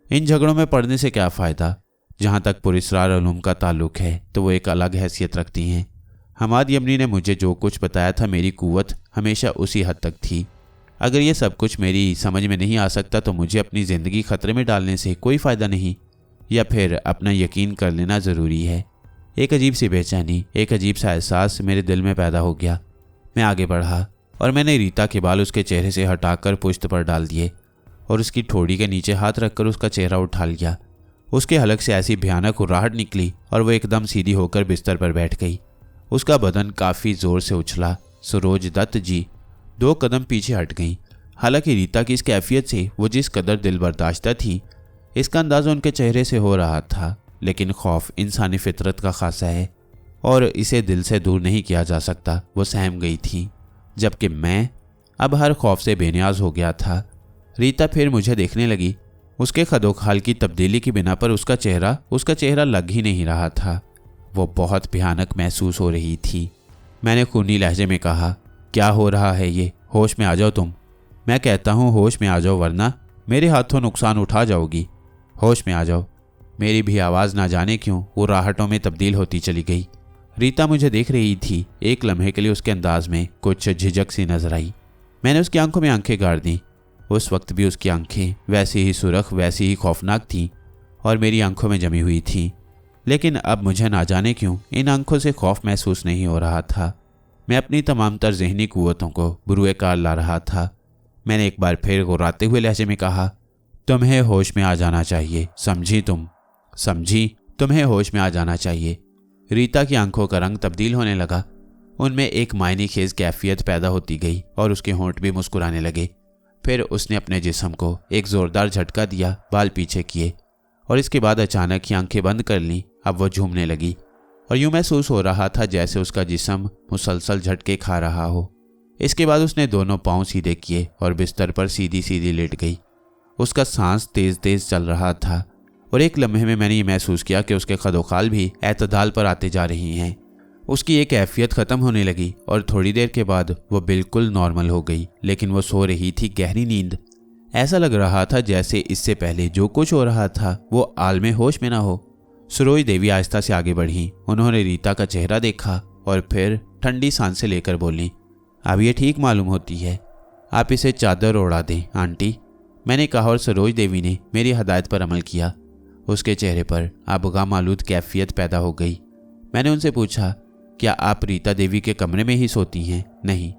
इन झगड़ों में पड़ने से क्या फ़ायदा? जहाँ तक पुरस्कार उलूम का ताल्लुक़ है तो वो एक अलग हैसियत रखती हैं। हमाद यमनी ने मुझे जो कुछ बताया था, मेरी कुव्वत हमेशा उसी हद तक थी। अगर ये सब कुछ मेरी समझ में नहीं आ सकता तो मुझे अपनी ज़िंदगी ख़तरे में डालने से कोई फ़ायदा नहीं, या फिर अपना यकीन कर लेना ज़रूरी है। एक अजीब सी बेचैनी, एक अजीब सा एहसास मेरे दिल में पैदा हो गया। मैं आगे बढ़ा और मैंने रीता के बाल उसके चेहरे से हटाकर पुश्त पर डाल दिए और उसकी ठोड़ी के नीचे हाथ रखकर उसका चेहरा उठा लिया। उसके हलक से ऐसी भयानक हुर्राहट निकली और वो एकदम सीधी होकर बिस्तर पर बैठ गई। उसका बदन काफ़ी ज़ोर से उछला। सरोज दत्त जी 2 कदम पीछे हट गईं। हालांकि रीता की इस कैफियत से वो जिस कदर दिल बर्दाश्ता थी, इसका अंदाज़ा उनके चेहरे से हो रहा था, लेकिन खौफ इंसानी फितरत का खासा है और इसे दिल से दूर नहीं किया जा सकता। वो सहम गई थी, जबकि मैं अब हर खौफ से बेनियाज हो गया था। रीता फिर मुझे देखने लगी। उसके खदोखाल की तब्दीली की बिना पर उसका चेहरा लग ही नहीं रहा था। वो बहुत भयानक महसूस हो रही थी। मैंने खूनी लहजे में कहा, क्या हो रहा है ये? होश में आ जाओ तुम। मैं कहता हूँ होश में आ जाओ, वरना मेरे हाथों नुकसान उठा जाओगी। होश में आ जाओ। मेरी भी आवाज़ ना जाने क्यों वो राहटों में तब्दील होती चली गई। रीता मुझे देख रही थी। एक लम्हे के लिए उसके अंदाज में कुछ झिझक सी नजर आई। मैंने उसकी आंखों में आंखें गाड़ दी। उस वक्त भी उसकी आंखें वैसी ही सुरख, वैसी ही खौफनाक थीं और मेरी आंखों में जमी हुई थी। लेकिन अब मुझे ना जाने क्यों इन आंखों से खौफ महसूस नहीं हो रहा था। मैं अपनी तमाम तर ज़हनी कुव्वतों को बुरुए कार ला रहा था। मैंने एक बार फिर गुर्राते हुए लहजे में कहा, तुम्हें होश में आ जाना चाहिए, समझी तुम? समझी? तुम्हें होश में आ जाना चाहिए। रीता की आंखों का रंग तब्दील होने लगा। उनमें एक मायने खेज कैफियत पैदा होती गई और उसके होंठ भी मुस्कुराने लगे। फिर उसने अपने जिस्म को एक ज़ोरदार झटका दिया, बाल पीछे किए और इसके बाद अचानक ही आंखें बंद कर लीं। अब वो झूमने लगी और यूं महसूस हो रहा था जैसे उसका जिस्म मुसलसल झटके खा रहा हो। इसके बाद उसने दोनों पांव सीधे किए और बिस्तर पर सीधी सीधी लेट गई। उसका सांस तेज तेज चल रहा था और एक लम्हे में मैंने ये महसूस किया कि उसके खदोखाल भी एतदाल पर आते जा रही हैं। उसकी एक कैफियत ख़त्म होने लगी और थोड़ी देर के बाद वो बिल्कुल नॉर्मल हो गई, लेकिन वो सो रही थी गहरी नींद। ऐसा लग रहा था जैसे इससे पहले जो कुछ हो रहा था वो आलमे होश में ना हो। सरोज देवी आहिस्ता से आगे बढ़ी। उन्होंने रीता का चेहरा देखा और फिर ठंडी सांसें लेकर बोली, अब ये ठीक मालूम होती है, आप इसे चादर ओढ़ा दें आंटी। मैंने कहा और सरोज देवी ने मेरी हदायत पर अमल किया। उसके चेहरे पर आबगम आलूद कैफियत पैदा हो गई। मैंने उनसे पूछा, क्या आप रीता देवी के कमरे में ही सोती हैं? नहीं।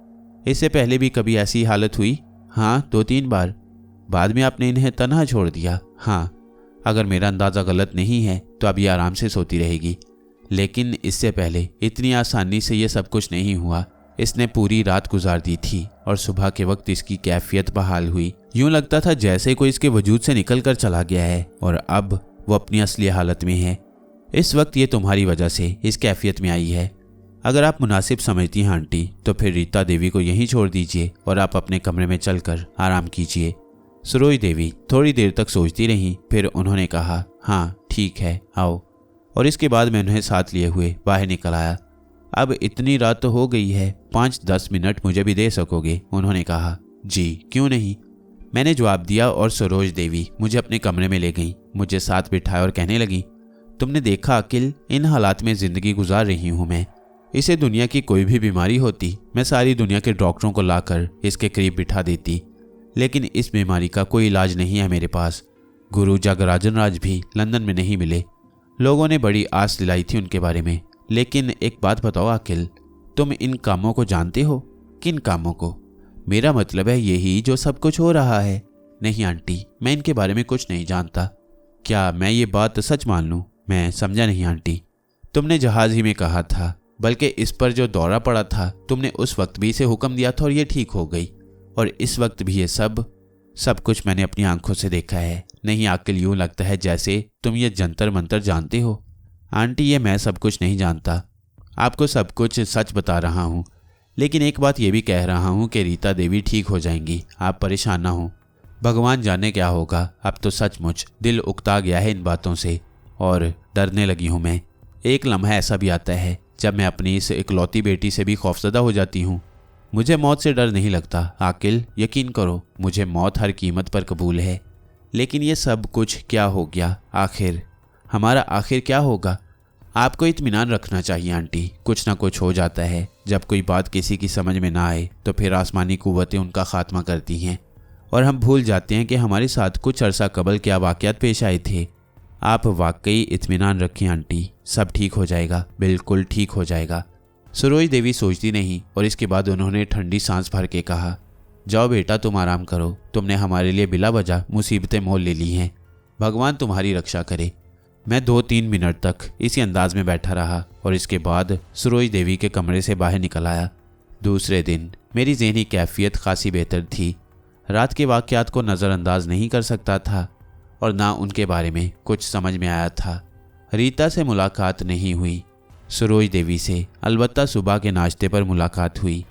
इससे पहले भी कभी ऐसी हालत हुई? हाँ, 2-3 बार। बाद में आपने इन्हें तन्हा छोड़ दिया? हाँ। अगर मेरा अंदाज़ा गलत नहीं है तो अब ये आराम से सोती रहेगी। लेकिन इससे पहले इतनी आसानी से ये सब कुछ नहीं हुआ। इसने पूरी रात गुजार दी थी और सुबह के वक्त इसकी कैफियत बहाल हुई। यूं लगता था जैसे कोई इसके वजूद से निकल कर चला गया है और अब वो अपनी असली हालत में है। इस वक्त ये तुम्हारी वजह से इस कैफियत में आई है। अगर आप मुनासिब समझती हैं आंटी तो फिर रीता देवी को यहीं छोड़ दीजिए और आप अपने कमरे में चलकर आराम कीजिए। सरोज देवी थोड़ी देर तक सोचती रहीं, फिर उन्होंने कहा, हाँ ठीक है, आओ। और इसके बाद मैं उन्हें साथ लिए हुए बाहर निकल आया। अब इतनी रात तो हो गई है, 5-10 मिनट मुझे भी दे सकोगे? उन्होंने कहा, जी क्यों नहीं, मैंने जवाब दिया और सरोज देवी मुझे अपने कमरे में ले गई, मुझे साथ बिठाया और कहने लगी, तुमने देखा अकिल, इन हालात में ज़िंदगी गुजार रही हूँ मैं। इसे दुनिया की कोई भी बीमारी होती, मैं सारी दुनिया के डॉक्टरों को लाकर इसके करीब बिठा देती, लेकिन इस बीमारी का कोई इलाज नहीं है मेरे पास। गुरु जगराजन राज भी लंदन में नहीं मिले। लोगों ने बड़ी आस दिलाई थी उनके बारे में, लेकिन एक बात बताओ अकिल, तुम इन कामों को जानते हो? किन कामों को? मेरा मतलब है यही जो सब कुछ हो रहा है। नहीं आंटी, मैं इनके बारे में कुछ नहीं जानता। क्या मैं ये बात सच मान लूँ? मैं समझा नहीं आंटी। तुमने जहाज ही में कहा था, बल्कि इस पर जो दौरा पड़ा था तुमने उस वक्त भी इसे हुक्म दिया था और ये ठीक हो गई, और इस वक्त भी ये सब कुछ मैंने अपनी आंखों से देखा है। नहीं आकिल, यूं लगता है जैसे तुम ये जंतर मंतर जानते हो। आंटी, ये मैं सब कुछ नहीं जानता, आपको सब कुछ सच बता रहा हूँ, लेकिन एक बात ये भी कह रहा हूँ कि रीता देवी ठीक हो जाएंगी, आप परेशान ना हो। भगवान जाने क्या होगा, अब तो सचमुच दिल उकता गया है इन बातों से और डरने लगी हूँ मैं। एक लम्हा ऐसा भी आता है जब मैं अपनी इस इकलौती बेटी से भी खौफजदा हो जाती हूँ। मुझे मौत से डर नहीं लगता आकिल, यकीन करो, मुझे मौत हर कीमत पर कबूल है। लेकिन ये सब कुछ क्या हो गया आखिर? हमारा आखिर क्या होगा? आपको इत्मीनान रखना चाहिए आंटी, कुछ ना कुछ हो जाता है। जब कोई बात किसी की समझ में ना आए तो फिर आसमानी कुव्वतें उनका खात्मा करती हैं और हम भूल जाते हैं कि हमारे साथ कुछ अरसा कबल क्या वाक़यात पेश आए थे। आप वाकई इत्मीनान रखें आंटी, सब ठीक हो जाएगा, बिल्कुल ठीक हो जाएगा। सरोज देवी सोचती नहीं और इसके बाद उन्होंने ठंडी सांस भर के कहा, जाओ बेटा, तुम आराम करो, तुमने हमारे लिए बिला वजह मुसीबतें मोल ले ली हैं, भगवान तुम्हारी रक्षा करे। मैं 2-3 मिनट तक इसी अंदाज में बैठा रहा और इसके बाद सरोज देवी के कमरे से बाहर निकल आया। दूसरे दिन मेरी ज़हनी कैफियत खासी बेहतर थी। रात के वाक़यात को नज़रअंदाज नहीं कर सकता था और ना उनके बारे में कुछ समझ में आया था। रीता से मुलाकात नहीं हुई, सरोज देवी से अलबत्ता सुबह के नाश्ते पर मुलाकात हुई।